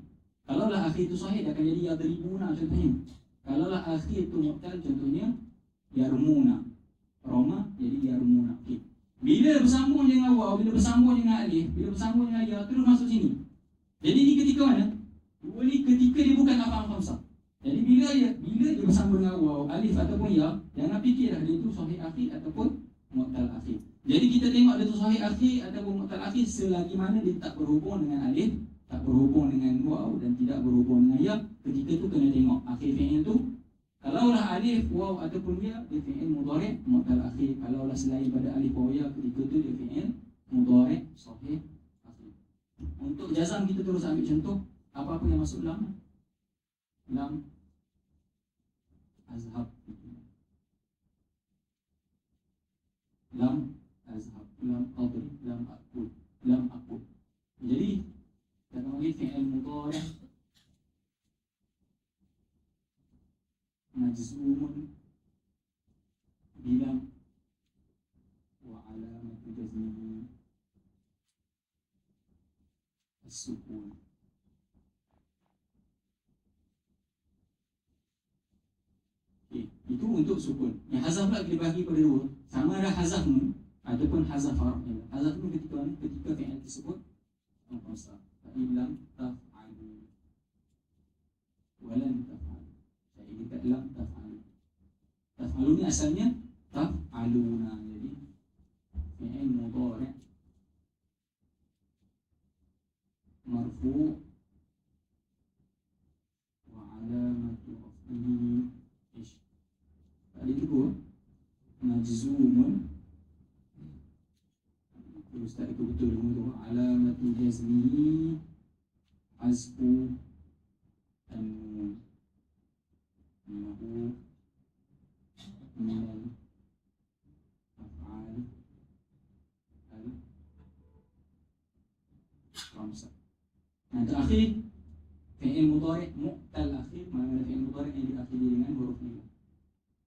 Kalaulah akhir tu sahih, dia akan jadi yadribuna contohnya. Kalaulah akhir tu mu'tal, contohnya yarmuna. Roma jadi yarmuna. Okay. Bila bersambung dengan waw, bila bersambung dengan alif, bila bersambung dengan ya, terus masuk sini. Jadi ni ketika mana? Dua ni ketika dia bukan af'al khamsah. Jadi bila dia bersambung dengan waw, alif ataupun ya, jangan fikirlah dia tu sahih akhir ataupun mu'tal akhir. Jadi kita tengok dia tu sahih akhir ataupun mu'tal akhir selagi mana dia tak berhubung dengan alif, tak berhubung dengan waw dan tidak berhubung dengan ya. Ketika tu kena tengok akhir fi'il tu. Kalaulah alif, waw ataupun ya, dia fi'il mudhari' mu'tal akhir. Kalaulah selain pada alif waw ya, ketika tu dia fi'il mudhari' sahih akhir. Untuk jazam kita terus ambil contoh apa-apa yang masuk lam azhab, lam azhab, lam adri, lam aqul, lam aqul. Jadi kata lagi fi'il mudhari' majzumun bilam wa alamatu jazmihi as-sukun. Itu untuk sukun. Yang hazaf pula dibagi pada dua. Sama ada hazaf nun ataupun hazaf harf. Hazaf nun ketika fi'il tersebut maqsar. Fa illam taf'alu wa lan taf'alu. Saya kata lam taf'alu. Taf'alu ni asalnya taf'aluna. Jadi fi'il mudhari' marfu' wa alamatu raf'ihi tadi itu majzumun, terus tadi itu betul itu alamatu jazmihi hazfu an-nun innahu minal af'al al-khamsah. Nah, terakhir fi'il mudhari' mu'tal akhir, mana fi'il mudhari' yang diakhiri dengan huruf nil.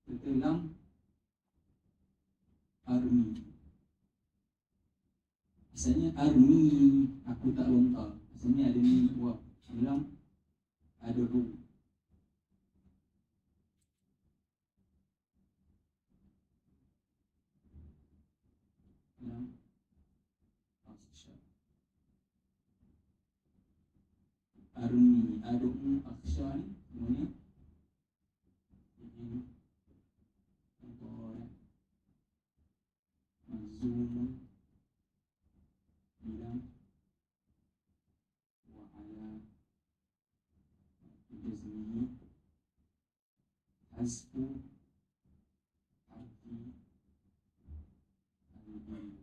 Seperti lam armi. Asalnya armi, aku tak lontar. Asalnya ada ni buat. Lam ada ru. Lam aksha. Armi, ada aksha ni semuanya ini mazum bilang wa ala jazmihi hasbu arti al-bil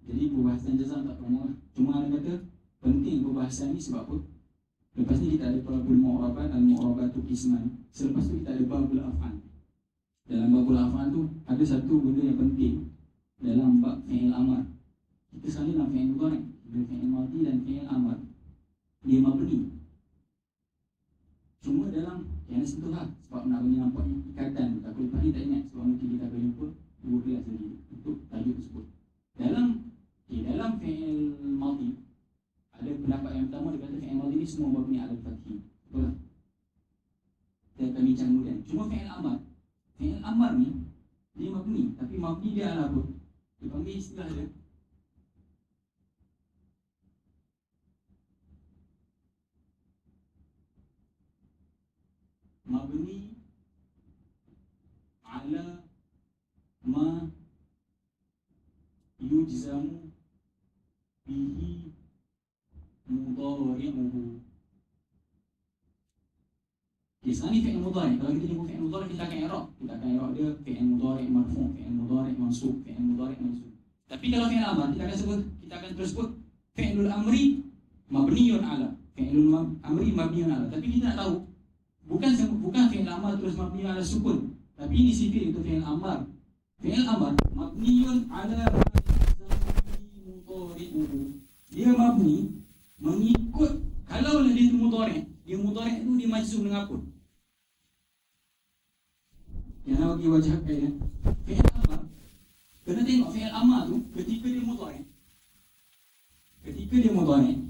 Jadi perbahasan jazam tak perlu. Cuma ada kata penting perbahasan ni sebab apa? Lepas ni kita ada babul mu'rabat, al-mu'rabatu qisman. Selepas tu kita ada babul af'al. Dalam babul af'al tu ada satu benda yang penting dalam bab fi'il amar. Kita sekarang dalam fi'il mudhari', fi'il madhi dan fi'il amar, dia mabni. Cuma dalam yang sentuh lah, sebab nak bagi nampak ikatan. Takut lepas ni tak ingat sebab mungkin kita akan jumpa dua kelas lagi untuk tajuk tersebut. Dalam fi'il madhi ada pendapat yang pertama, dia kata fi'il madhi ni semua mabni ala al-fathi. Betul tak? Kita akan bincang kemudian. Cuma fi'il amar ni dia mabni, tapi mabni dia ala apa? Dia panggil istilah dia mabni ala ma yujzamu bihi mudhari'uhu. Kisah ni fi'il mudhari'. Kalau kita jumpa fi'il mudhari', kita akan i'rab. Kita akan i'rab dia fi'il mudhari' marfu', fi'il mudhari' mansub, fi'il mudhari' mansub. Tapi kalau fi'il amar, kita akan terus sebut fi'ilul amri mabniyun ala. Fi'ilul amri mabniyun ala. Tapi kita nak tahu bukan fi'il amar terus mabniyun ala sukun. Tapi ini sifat itu fi'il amar. Fi'il amar mabniyun ala mudhari'uhu. Dia mabni mengikut, kalau dia itu mudhari', dia mudhari' itu dia majzum dengan apa? Yang nak bagi wajah kaitan. Fi'il amar, kena tengok fi'il amar tu ketika dia mudhari'. Ketika dia mudhari',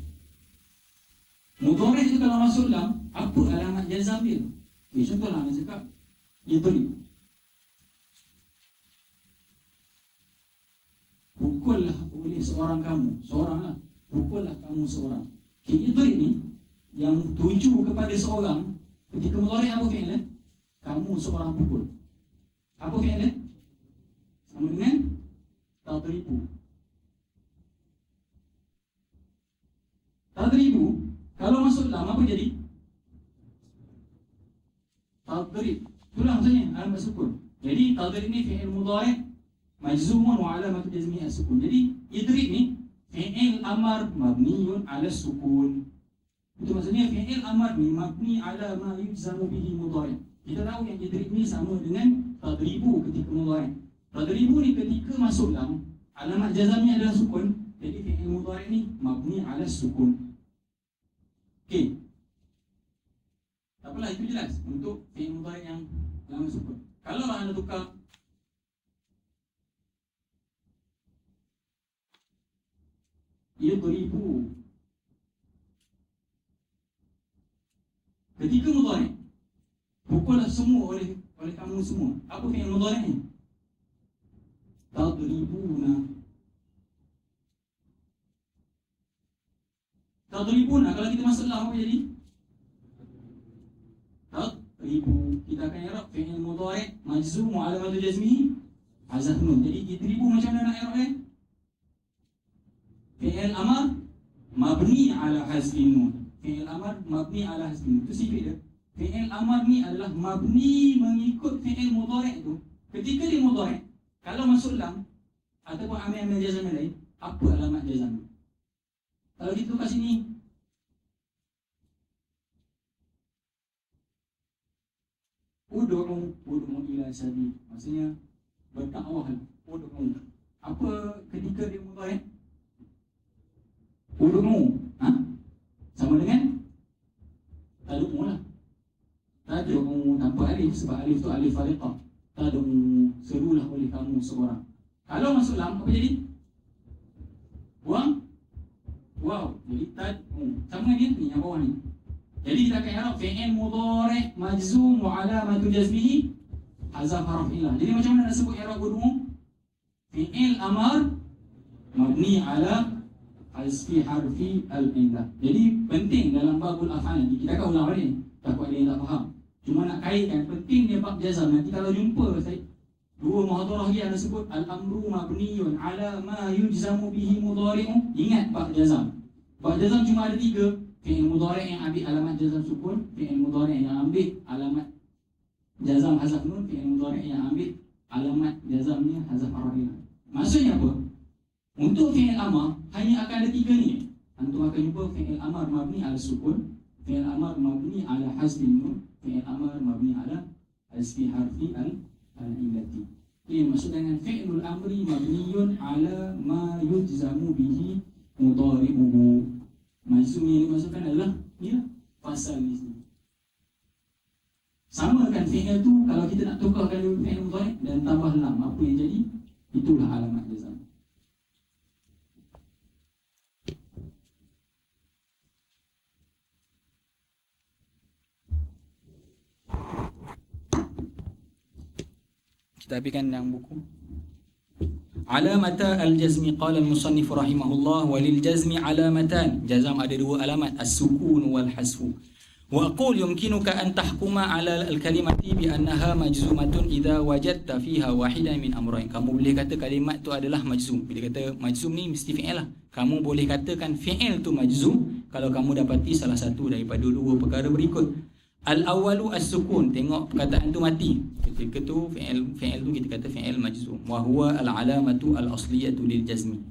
mudhari' tu kalau masuk lam, apa alamat jazam dia? Contohlah nak cakap dia beri, pukullah oleh seorang kamu, seorang lah, pukullah kamu seorang. Idrik ni yang tuju kepada seorang, ketika mudhari' apa fi'il? Kamu seorang pukul. Apa fi'il? sama dengan tadribu. Tadribu kalau masuk lam apa jadi? Tadrib. Itulah maksudnya alamat sukun. Jadi tadrib ni fi'il mudhari' majzumun wa alamatu jazmihi as-sukun. Jadi idrib ni fi'il amar mabniun ala sukun. Itu maksudnya fi'il amar ni mabni ala ma yujzamu bihi mudhari'. Kita tahu yang idrib ni sama dengan tadribu ketika mudhari'. Tadribu ni ketika masuk lam, alamat jazamnya adalah sukun. Jadi fi'il mudhari' ni mabni ala sukun. Okey. Apalah itu jelas untuk fi'il mudhari' yang alamat sukun. Kalau anda tukar yadribu ketika mudhari', pukullah semua oleh kamu semua. Apa fi'il mudhari' ni? Tadribuna. Tadribuna kalau kita masuk lam apa jadi? Tadribu. Kita akan i'rab fi'il mudhari' majzum wa alamatu jazmihi hazaf nun. Jadi idribu macam mana nak i'rab dia? Fi'il amar mabni ala hazfin nun. Fi'il amar mabni ala hazfin nun. Itu sifat dia. Fi'il amar ni adalah mabni mengikut fi'il mudhari' tu. Ketika dia mudhari', kalau masuk lam ataupun amil-amil jazam yang lain, apa alamat jazam? Kalau kita tukar sini, ud'u ila sabil, maksudnya berdakwah. Ud'u. Apa ketika dia mudhari'? Ud'u. Sama dengan tad'u lah. Tad'u tanpa alif, sebab alif tu alif fariqah. Tad'u, serulah oleh kamu seorang. Kalau masuk lam apa jadi? Buang waw. Jadi tad'u. Sama dengan ni yang bawah ni. Jadi kita akan i'rab fi'il mudhari' majzum wa alamatu jazmihi hazaf harf ilah. Jadi macam mana nak sebut i'rab ud'u? Fi'il amar mabni ala hazfi harfi al-ilah. Jadi penting dalam babul af'al ni. Kita akan ulang balik, takut ada yang tak faham. Cuma nak kaitkan penting dia bab jazam. Nanti kalau jumpa saya dua muhadharah lagi ada sebut al-amru mabniyun ala ma yujzamu bihi mudhari'u. Ingat bab jazam. Bab jazam cuma ada 3. Fi'il mudhari' yang ambil alamat jazam sukun, fi'il mudhari' yang ambil alamat jazam hazaf nun, fi'il mudhari' yang ambil alamat jazamnya hazaf arafiyah. Maksudnya apa? Untuk fi'il amar hanya akan ada 3 ni. Antum akan jumpa fi'il amar mabni ala sukun, fi'il amar mabni ala hazfin nun, fi'il amar mabni ala hazfi harfi al-illati. Ini maksud dengan fi'lul amri mabniyun ala ma yujzamu bihi mudhari'uhu. Majzum yang dimasukkan adalah ni lah, pasal ni sini. Samakan fi'il tu kalau kita nak tukarkan dengan fi'il mudhari' dan tambah lam, apa yang jadi? Itulah alamat jazam. Kita habiskan yang buku. Alamata al-jazmi qala al-musannif rahimahullah walil jazmi alamatan. Jazam ada 2 alamat, as-sukun wal hasfu. Wa aqul yumkinuka an tahkuma ala al-kalimati bi annaha majzumatun idza wajadta fiha wahidan min amrayn. Kamu boleh kata kalimat tu adalah majzum. Bila kata majzum ni mesti fi'il lah. Kamu boleh katakan fi'il tu majzum kalau kamu dapati salah satu daripada 2 perkara berikut. Al-awwalu as-sukun. Tengok perkataan tu mati. Ketika tu fi'il tu kita kata fi'il majzum. Wa huwa al-alamatu al-asliyatu lil jazmi.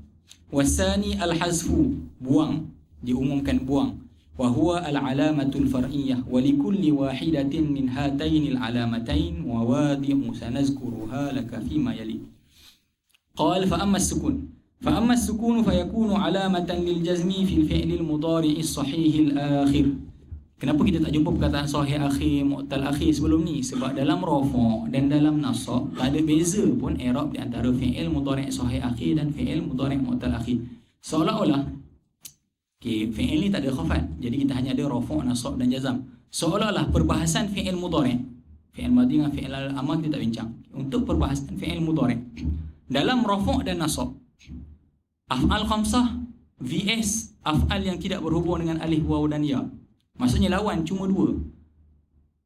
Wasani al-hazfu. Buang. Diumumkan buang. Wa huwa al-alamatu al-far'iyyah. Wa likulli wahidatin min hataini al-alamatain mawadi'u sanazkuruha laka fima yali. Qala fa amma as-sukun. Fa amma as-sukun fayakunu alamatan lil jazmi fil fi'li al-mudhari' as-sahih al-akhir. Kenapa kita tak jumpa perkataan sahih akhir, mu'tal akhir sebelum ni? Sebab dalam rafa' dan dalam nasab tak ada beza pun i'rab di antara fi'il mudhari' sahih akhir dan fi'il mudhari' mu'tal akhir. Seolah-olah fi'il ni tak ada khafat. Jadi kita hanya ada rafa', nasab dan jazam. Seolah-olah perbahasan fi'il mudhari', fi'il madhi dengan fi'il amar kita tak bincang. Untuk perbahasan fi'il mudhari' dalam rafa' dan nasab, af'al khamsah vs af'al yang tidak berhubung dengan alif, waw dan ya. Maksudnya lawan cuma 2.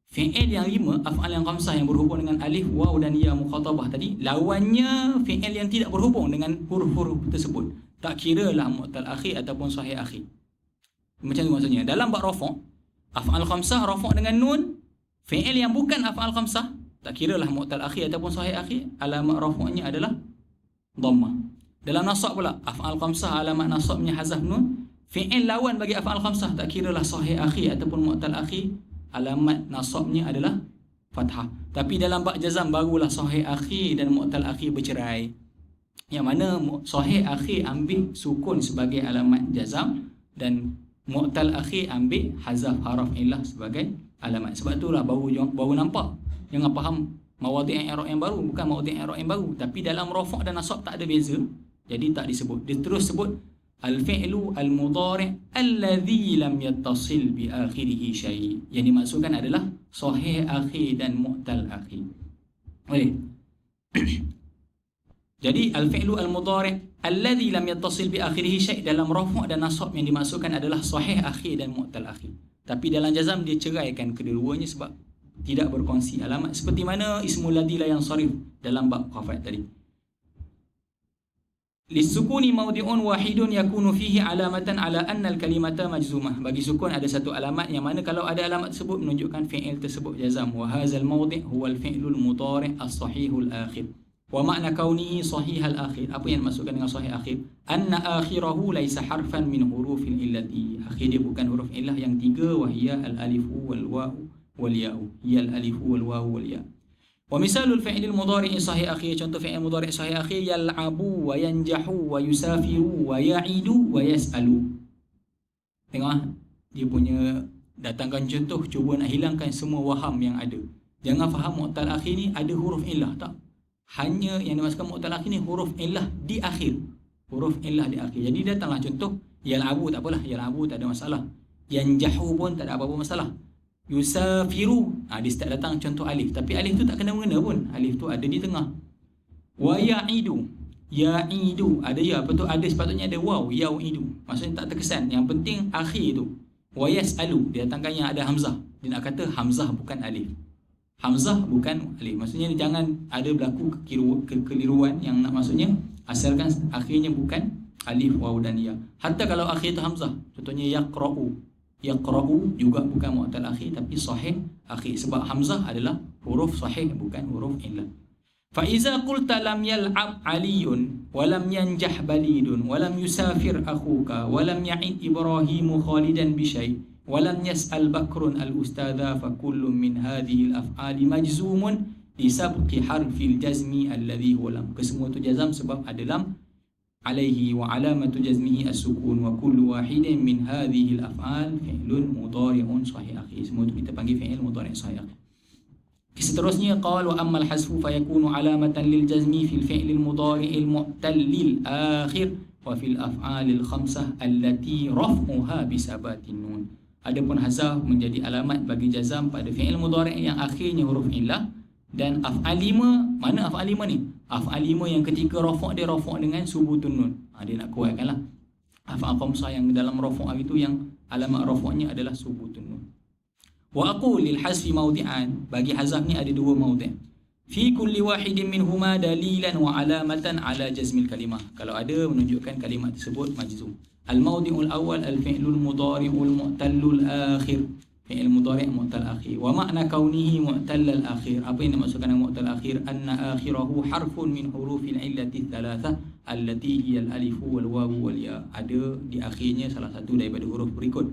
Fi'il yang 5, af'al yang khamsah yang berhubung dengan alif, waw dan ya mukhatabah tadi, lawannya fi'il yang tidak berhubung dengan huruf-huruf tersebut. Tak kira lah mu'tal akhir ataupun sahih akhir. Macam tu maksudnya. Dalam bab rafa', af'al khamsah rafa' dengan nun, fi'il yang bukan af'al khamsah, tak kira lah mu'tal akhir ataupun sahih akhir, alamat rafa'nya adalah dhammah. Dalam nasab pula, af'al khamsah alamat nasabnya hazaf nun, fi'il lawan bagi af'al khamsah, tak kira lah sahih akhir ataupun mu'tal akhir, alamat nasabnya adalah fathah. Tapi dalam bab jazam barulah sahih akhir dan mu'tal akhir bercerai. Yang mana sahih akhir ambil sukun sebagai alamat jazam dan mu'tal akhir ambil hazaf haraf illah sebagai alamat. Sebab itulah baru nampak. Jangan faham mawadhi' i'rab yang baru, bukan mawadhi' i'rab yang baru. Tapi dalam rafa' dan nasab tak ada beza. Jadi tak disebut. Dia terus sebut al-fi'lu al-mudhari' alladhi lam yattasil bi akhirih syai'. Yang dimaksudkan adalah sahih akhir dan mu'tal akhir. Boleh? Jadi al-fi'lu al-mudhari' alladhi lam yattasil bi akhirih syai', dalam rafa' dan nasab yang dimaksudkan adalah sahih akhir dan mu'tal akhir. Tapi dalam jazam dia ceraikan kedua-duanya sebab tidak berkongsi alamat, seperti mana ismul ladzi la yansarif dalam bab khafat tadi. Lisukuni mawdi'un wahidun yakunu fihi alamatan ala anna al-kalimata majzumah. Bagi sukun ada satu alamat yang mana kalau ada alamat tersebut menunjukkan fi'il tersebut jazam. Wa hadzal mawdi' huwa al-fi'lul mudhari' as-sahihul akhir. Wa makna kaunihi sahihal akhir. Apa yang dimaksudkan dengan sahih akhir? Anna akhirahu laisa harfan min hurufil illati. Akhir dia bukan huruf illah yang tiga, wa hiya al-alifu wal wawu wal ya'u. Hiya al-alifu wal wawu wal ya'. Wa misalul fi'lil mudhari' sahih akhir, contoh fi'il mudhari' sahih akhir, yal'abu wa yanjahu wa yusafiru wa ya'idu wa yas'alu. Tengok dia punya datangkan contoh, cuba nak hilangkan semua waham yang ada. Jangan faham mu'tal akhir ni ada huruf illah, tak. Hanya yang dimaksudkan mu'tal akhir ni huruf illah di akhir. Huruf illah di akhir. Jadi datanglah contoh, yal'abu tak apalah, yal'abu tak ada masalah. Yanjahu pun tak ada apa-apa masalah. Yusafiru, dia start datang contoh alif, tapi alif tu tak kena mengena pun, alif tu ada di tengah. Wa ya'idu, ya'idu ada ya, apa tu, ada sepatutnya ada waw, ya'idu, maksudnya tak terkesan. Yang penting akhir tu. Wa yas'alu, dia datangkan yang ada hamzah. Dia nak kata hamzah bukan alif, hamzah bukan alif, maksudnya jangan ada berlaku kekeliruan yang nak maksudnya asalkan akhirnya bukan alif, waw dan ya. Hatta kalau akhir tu hamzah, contohnya yaqra'u, yaqra'u juga bukan mu'tal akhir tapi sahih akhir, sebab hamzah adalah huruf sahih bukan huruf illah. Fa iza qulta lam yal'ab aliyun wa lam yanjah balidun wa lam yusafir akhuka wa lam ya'id ibrahimu khalidan bi syai' wa lam yas'al bakrun al ustadha fa kullu min hadhihi al af'ali majzumun li sabqi harfil jazmi alladhi huwa lam. Kesemua tu jazam sebab ada lam alaihi wa alamatu jazmihi as-sukun wa kullu wahidin min hadhihi al-af'al fi'lun mudhari'un sahih akhir. Semua itu kita panggil fi'il mudhari' sahih akhir. Seterusnya qala wa amma al-hasfu fa yakunu alamatan lil jazmi fil fi'l al-mudhari' al-mu'tal lil akhir wa fil af'al al-khamsah allati raf'uha bi sabatin nun. Adapun hazaf menjadi alamat bagi jazam pada fi'il mudhari' yang akhirnya huruf illah, dan af'al 5, mana af'al 5 ni? Af'al 5 yang ketika rafa' dia rafa' dengan subutun nun. Dia nak kuatkanlah. Af'al khamsah yang dalam rafa' itu yang alamat rafa'nya adalah subutun nun. Wa aqul lil hasfi mawdi'an, bagi hazaf ni ada dua mawdi'. Fi kulli wahidin minhuma dalilan wa alamatan ala jazmil kalimah. Kalau ada menunjukkan kalimat tersebut majzum. Al mawdi'ul awal al fi'lul mudhari'ul mu'tallul akhir. Fi'il mudhari' mu'tal akhir. Wa makna kaunihi mu'tallal akhir. Apa yang dimaksudkan dengan mu'tal akhir? Anna akhirahu harfun min hurufil illati thalatha allati hiya al-alifu wal wawu wal ya. Ada di akhirnya salah satu daripada huruf berikut.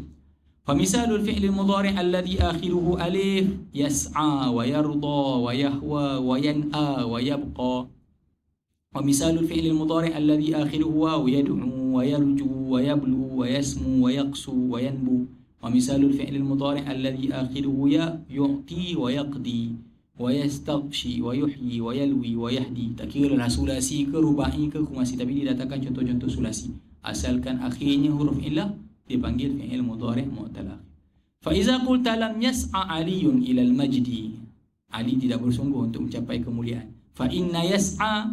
Fa misalul fi'lil mudhari' alladhi akhiruhu alif yas'a wa yarda wa yahwa wa yan'a wa yabqa. Wa misalul fi'lil mudhari' alladhi akhiruhu waw yad'u wa yarju wa yablu wa yasmu wa yaqsu wa yanbu. Wa misalul fi'lil mudhari' alladhi akhiruhu ya yu'ti wa yaqdi wa yastaghshi wa yuhyi wa yalwi wa yahdi. Tak kira lah sulasi ke rubai ke khumasi, tapi dia datangkan contoh-contoh sulasi. Asalkan akhirnya huruf illah dipanggil fi'il mudhari' mu'tal akhir. Fa iza qulta lam yas'a aliyun ila al-majdi, Ali tidak bersungguh untuk mencapai kemuliaan. Fa inna yas'a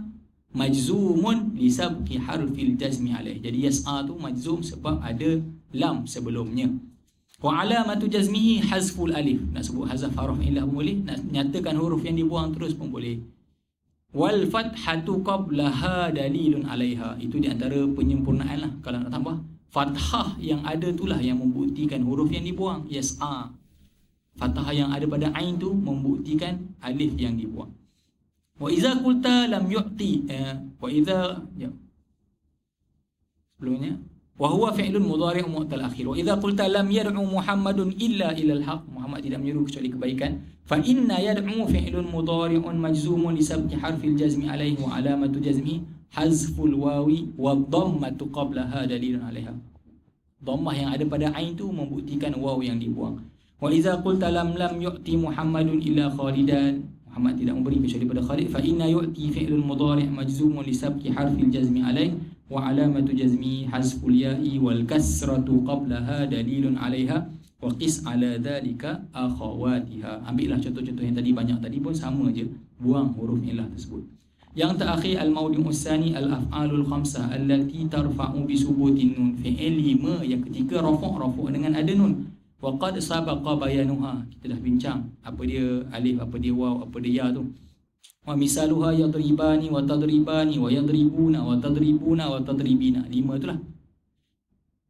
majzumun li sabqi harfil jazmi alaih. Jadi yas'a tu majzum sebab ada lam sebelumnya. Wa alamatu jazmihi hazful alif. Nak sebut hazaf harf illah pun boleh, nak nyatakan huruf yang dibuang terus pun boleh. Wal fathatu qablaha dalilun alaiha. Itu di antara penyempurnaan lah. Kalau nak tambah, fathah yang ada itulah yang membuktikan huruf yang dibuang. Yas'a. Fathah yang ada pada ain tu membuktikan alif yang dibuang. Wa idza qulta lam yu'ti wa idza sebelumnya wa huwa fi'lun mudhari' mu'tal akhir. Wa idza qulta lam yad'u Muhammadun illa ilal haq, Muhammad tidak menyeru kecuali kebaikan, fa inna yad'u fi'lun mudhari'un majzumun li sabqi harfil jazmi alaihi wa alamatu jazmi hazful wawi wa dhammatu qablaha dalilun alaiha. Dhammah yang ada pada ain tu membuktikan waw yang dibuang. Wa idza qulta lam yu'ti Muhammadun illa Khalidan, Muhammad tidak memberi kecuali pada Khalid, fa inna yu'ti fi'lun mudhari' majzumun li sabqi harfil jazmi alaihi wa alamatu jazmi hazful ya'i wal kasratu qablaha dalilun 'alaiha wa qis 'ala dhalika akhawatiha. Ambillah contoh-contoh yang tadi, banyak tadi pun sama je, buang huruf illah tersebut. Yang terakhir al-mawdi'us tsani al-af'alul khamsah allati tarfa'u bi subutin nun. Fi'il 5 yang ketika rafa' dengan ada nun. Wa qad sabaqa bayanuha. Kita dah bincang apa dia alif, apa dia waw, apa dia ya tu. Wa misaluha yadribani wa tadribani wa yadribuna wa tadribuna wa tadribina. 5 itulah.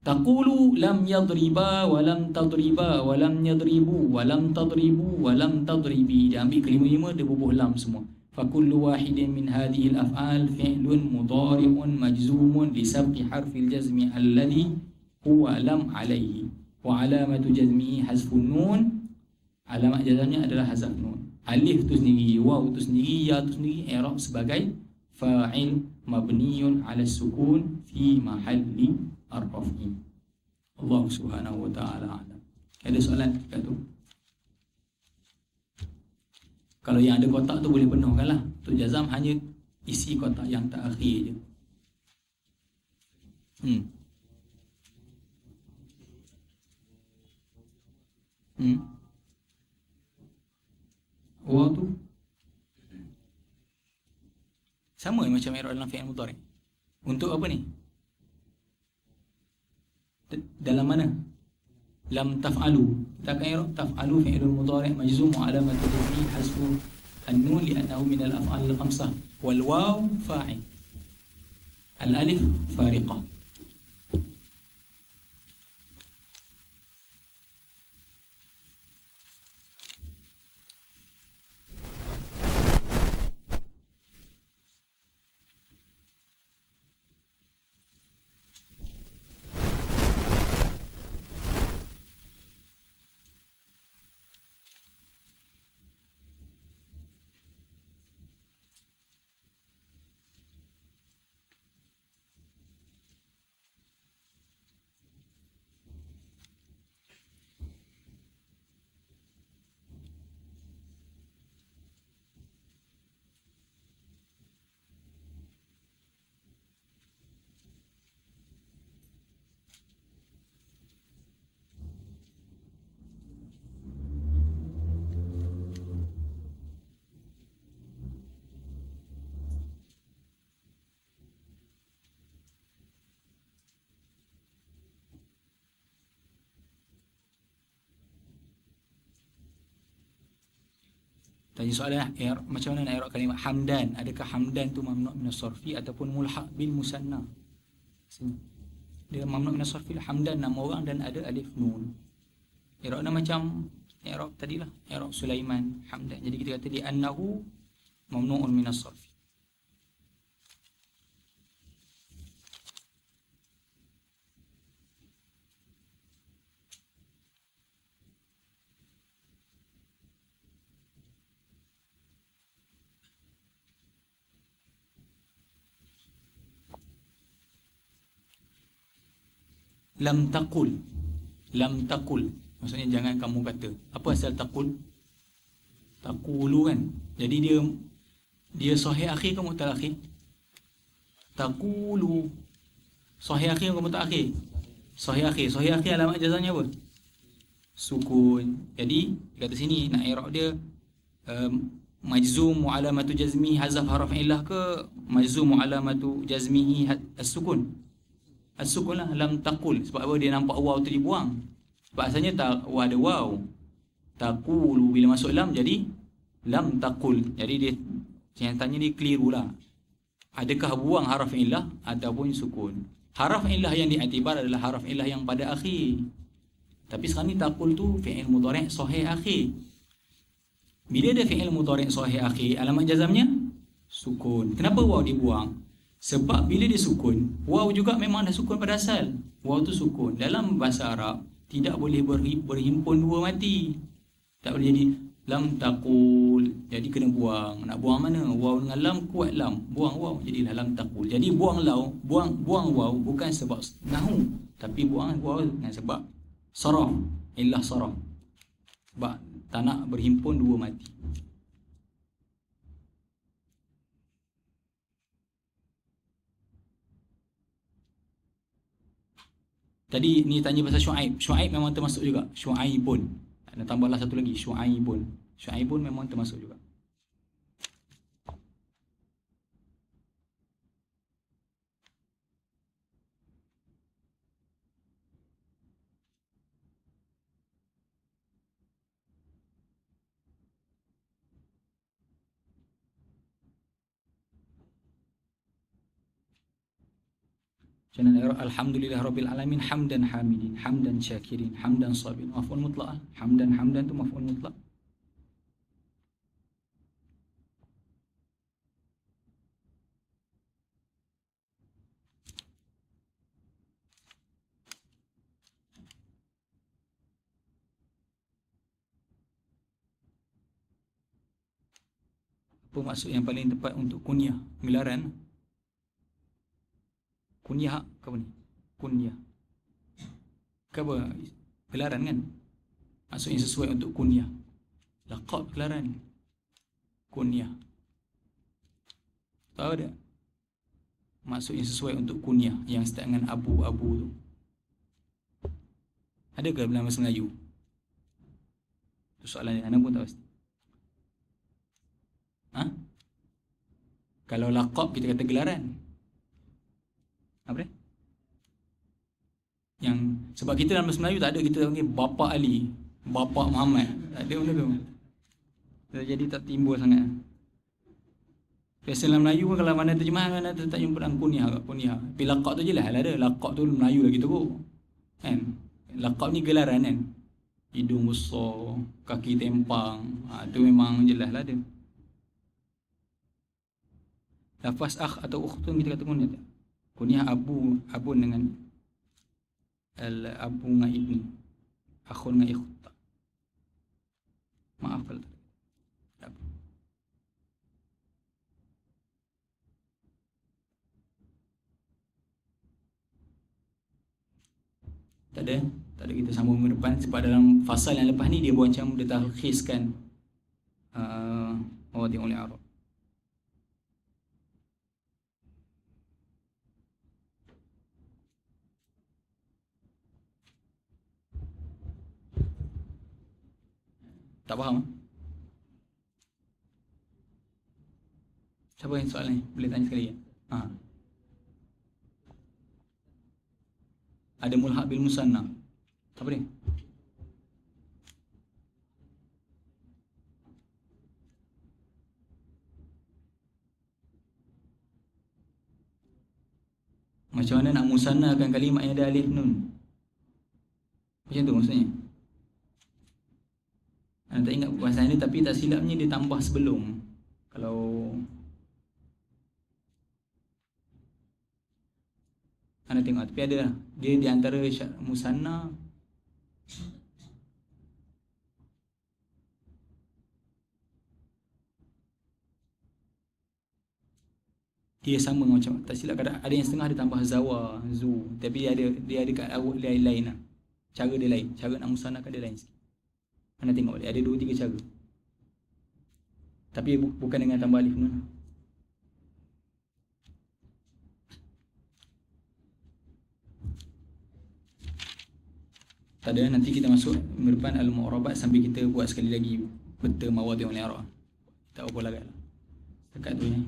Taqulu lam yadriba wa lam tadriba wa lam yadribu wa lam tadribu wa lam tadribi. Dia ambil kelima-lima, dia bubuh lam semua. Fa kullu wahidin min hadhihi al-af'al fi'lun mudhari'un majzumun li sabqi harfil jazmi alladhi huwa lam alayhi wa alamatu jazmihi hazfun nun. Alamat jazmnya adalah hazaf nun. Alif tu sendiri, waw tu sendiri, ya tu sendiri, i'rab sebagai fa'il mabniyun 'ala sukun fi mahalli ar-raf'i. Allah Subhanahu wa taala alam. Ada soalan kat tu? Kalau yang ada kotak tu boleh penuhkanlah. Untuk jazam hanya isi kotak yang terakhir je. Waw tu sama macam i'rab dalam fi'il mudhari'. Untuk apa ni? Dalam mana? Lam taf'alu. Kita akan i'rab taf'alu fi'ilul mudhari' majzum wa alamatu jazmihi hazfu an-nun li'annahu min al-af'al al-khamsah wal waw fa'il. Al-alif fariqah. Tanya soalan macam mana nak i'rab kalimah hamdan? Adakah hamdan tu mamnu' min as-sarfi ataupun mulhaq bil musanna? Dia mamnu' min as-sarfi hamdan nama orang dan ada alif nun. I'rabnya macam i'rab tadilah, i'rab Sulaiman hamdan. Jadi kita kata di annahu mamnu'un min as-sarfi. Lam taqul. Lam taqul maksudnya jangan kamu kata. Apa asal taqul? Taqulu kan. Jadi dia sahih akhir ke mu'tal akhir? Taqulu. Sahih akhir ke mu'tal akhir? Sahih akhir. Sahih akhir alamat jazamnya apa? Sukun. Jadi kata sini nak i'rab dia majzum wa alamatu jazmihi hazaf harf illah ke majzum wa alamatu jazmihi as-sukun? As-sukun lah, lam taqul. Sebab apa dia nampak waw tu dibuang? Sebab asalnya ada waw. Taqulu, bila masuk lam jadi lam taqul. Jadi dia yang tanya dia keliru lah. Adakah buang haraf illah ataupun sukun? Haraf illah yang diiktibar adalah haraf illah yang pada akhir. Tapi sekarang ni taqul tu fi'il mudhari' sahih akhir. Bila ada fi'il mudhari' sahih akhir, alamat jazamnya sukun. Kenapa waw dibuang? Sebab bila dia sukun, waw juga memang dah sukun pada asal. Waw tu sukun. Dalam bahasa Arab tidak boleh berhimpun dua mati. Tak boleh jadi lam taqul. Jadi kena buang. Nak buang mana? Waw dengan lam, kuat lam. Buang waw, jadilah lam taqul. Jadi buang waw bukan sebab nahu, tapi buang waw dengan sebab saraf, illah saraf. Sebab tak nak berhimpun dua mati. Tadi ni tanya pasal Syuaib. Syuaib memang termasuk juga. Syuaibun. Ada tambahlah satu lagi, Syuaibun. Syuaibun memang termasuk juga. Jangan alhamdulillah rabbil alamin, hamdan hamidin, hamdan syakirin, hamdan sabirin, maf'ul mutlaq. Hamdan tu maf'ul mutlaq. Apa maksud yang paling tepat untuk kunyah? Gelaran. Kunyah ke apa ni? Kunyah. Ke apa? Gelaran kan? Maksud yang sesuai untuk kunyah. Laqab gelaran. Kunyah. Tahu tak? Maksud yang sesuai untuk kunyah yang start dengan abu-abu tu. Ada ke dalam bahasa Melayu? Itu soalan yang anda pun tak pasti. Ha? Kalau laqab kita kata gelaran. Apa dia? Yang sebab kita dalam bahasa Melayu tak ada kita panggil Bapa Ali, Bapa Muhammad. Tak ada benda tu. Jadi tak timbul sangat. Biasa dalam Melayu pun kalau mana terjemahan mana tak jumpa dalam kunyah. Tapi laqab tu je lah ada. Laqab tu Melayu lagi teruk. Kan? Laqab ni gelaran kan. Hidung besar, kaki tempang. Tu memang jelas lah dia. Lafaz akh atau ukhtun kita kata kunyah tak? Kunyah abun dengan abu dengan ibni, akhun dengan ikhut. Maaf kalau tak ada kita sambung ke depan sebab dalam fasal yang lepas ni dia buat macam dia talkhiskan mawadhi'ul i'rab. Tak faham? Siapa yang soalan ni? Boleh tanya sekali ya? Ada mulhaq bil musanna. Apa dia? Macam mana nak musannakan kalimat yang ada alif nun? Macam tu maksudnya. Anda tak ingat bahasa ni tapi tak silapnya dia tambah sebelum. Kalau anda tengok tapi ada lah. Dia di antara musanna dia sama macam tak silap kadang ada yang setengah dia tambah zawa, zu. Tapi dia ada kat awal lain lah. Cara dia lain, cara nak musannakan dia lain sikit. Anda tengok ada 2-3 cara. Tapi bukan dengan tambah alif nun. Tak ada, nanti kita masuk minggu depan al-mu'rabat sambil kita buat sekali lagi peta mawadhi'ul i'rab. Tak apa lagi lah. Dekat tu ni.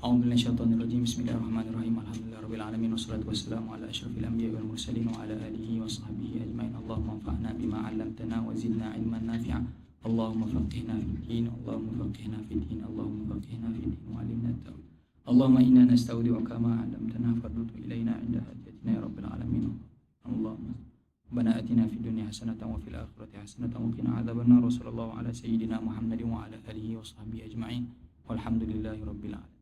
A'udzu billahi minasyaitonir rajim. Bismillahirrahmanirrahim. Alhamdulillahirabbil alamin wassalatu wassalamu ala asyrofil anbiya'i wal mursalin wa ala alihi wa sahbihi ajmain. Allahumma anfa'na bima 'allamtana wa zidna 'ilman nafi'a. Allahumma faqihna fid din, Allahumma faqihna fid din, Allahumma faqihna fid din wa 'allimna at-ta'wil. Allahumma inna nastaudi'uka ma 'allamtana fardud ilaina 'inda hajatina ya rabbil alamin. Allahumma Rabbana atina fid dunya hasanatan wa fil akhirati hasanatan wa qina adzabannar. Wassallallahu ala sayyidina Muhammadin wa ala alihi wa sahbihi ajmain. Walhamdulillahi rabbil alamin.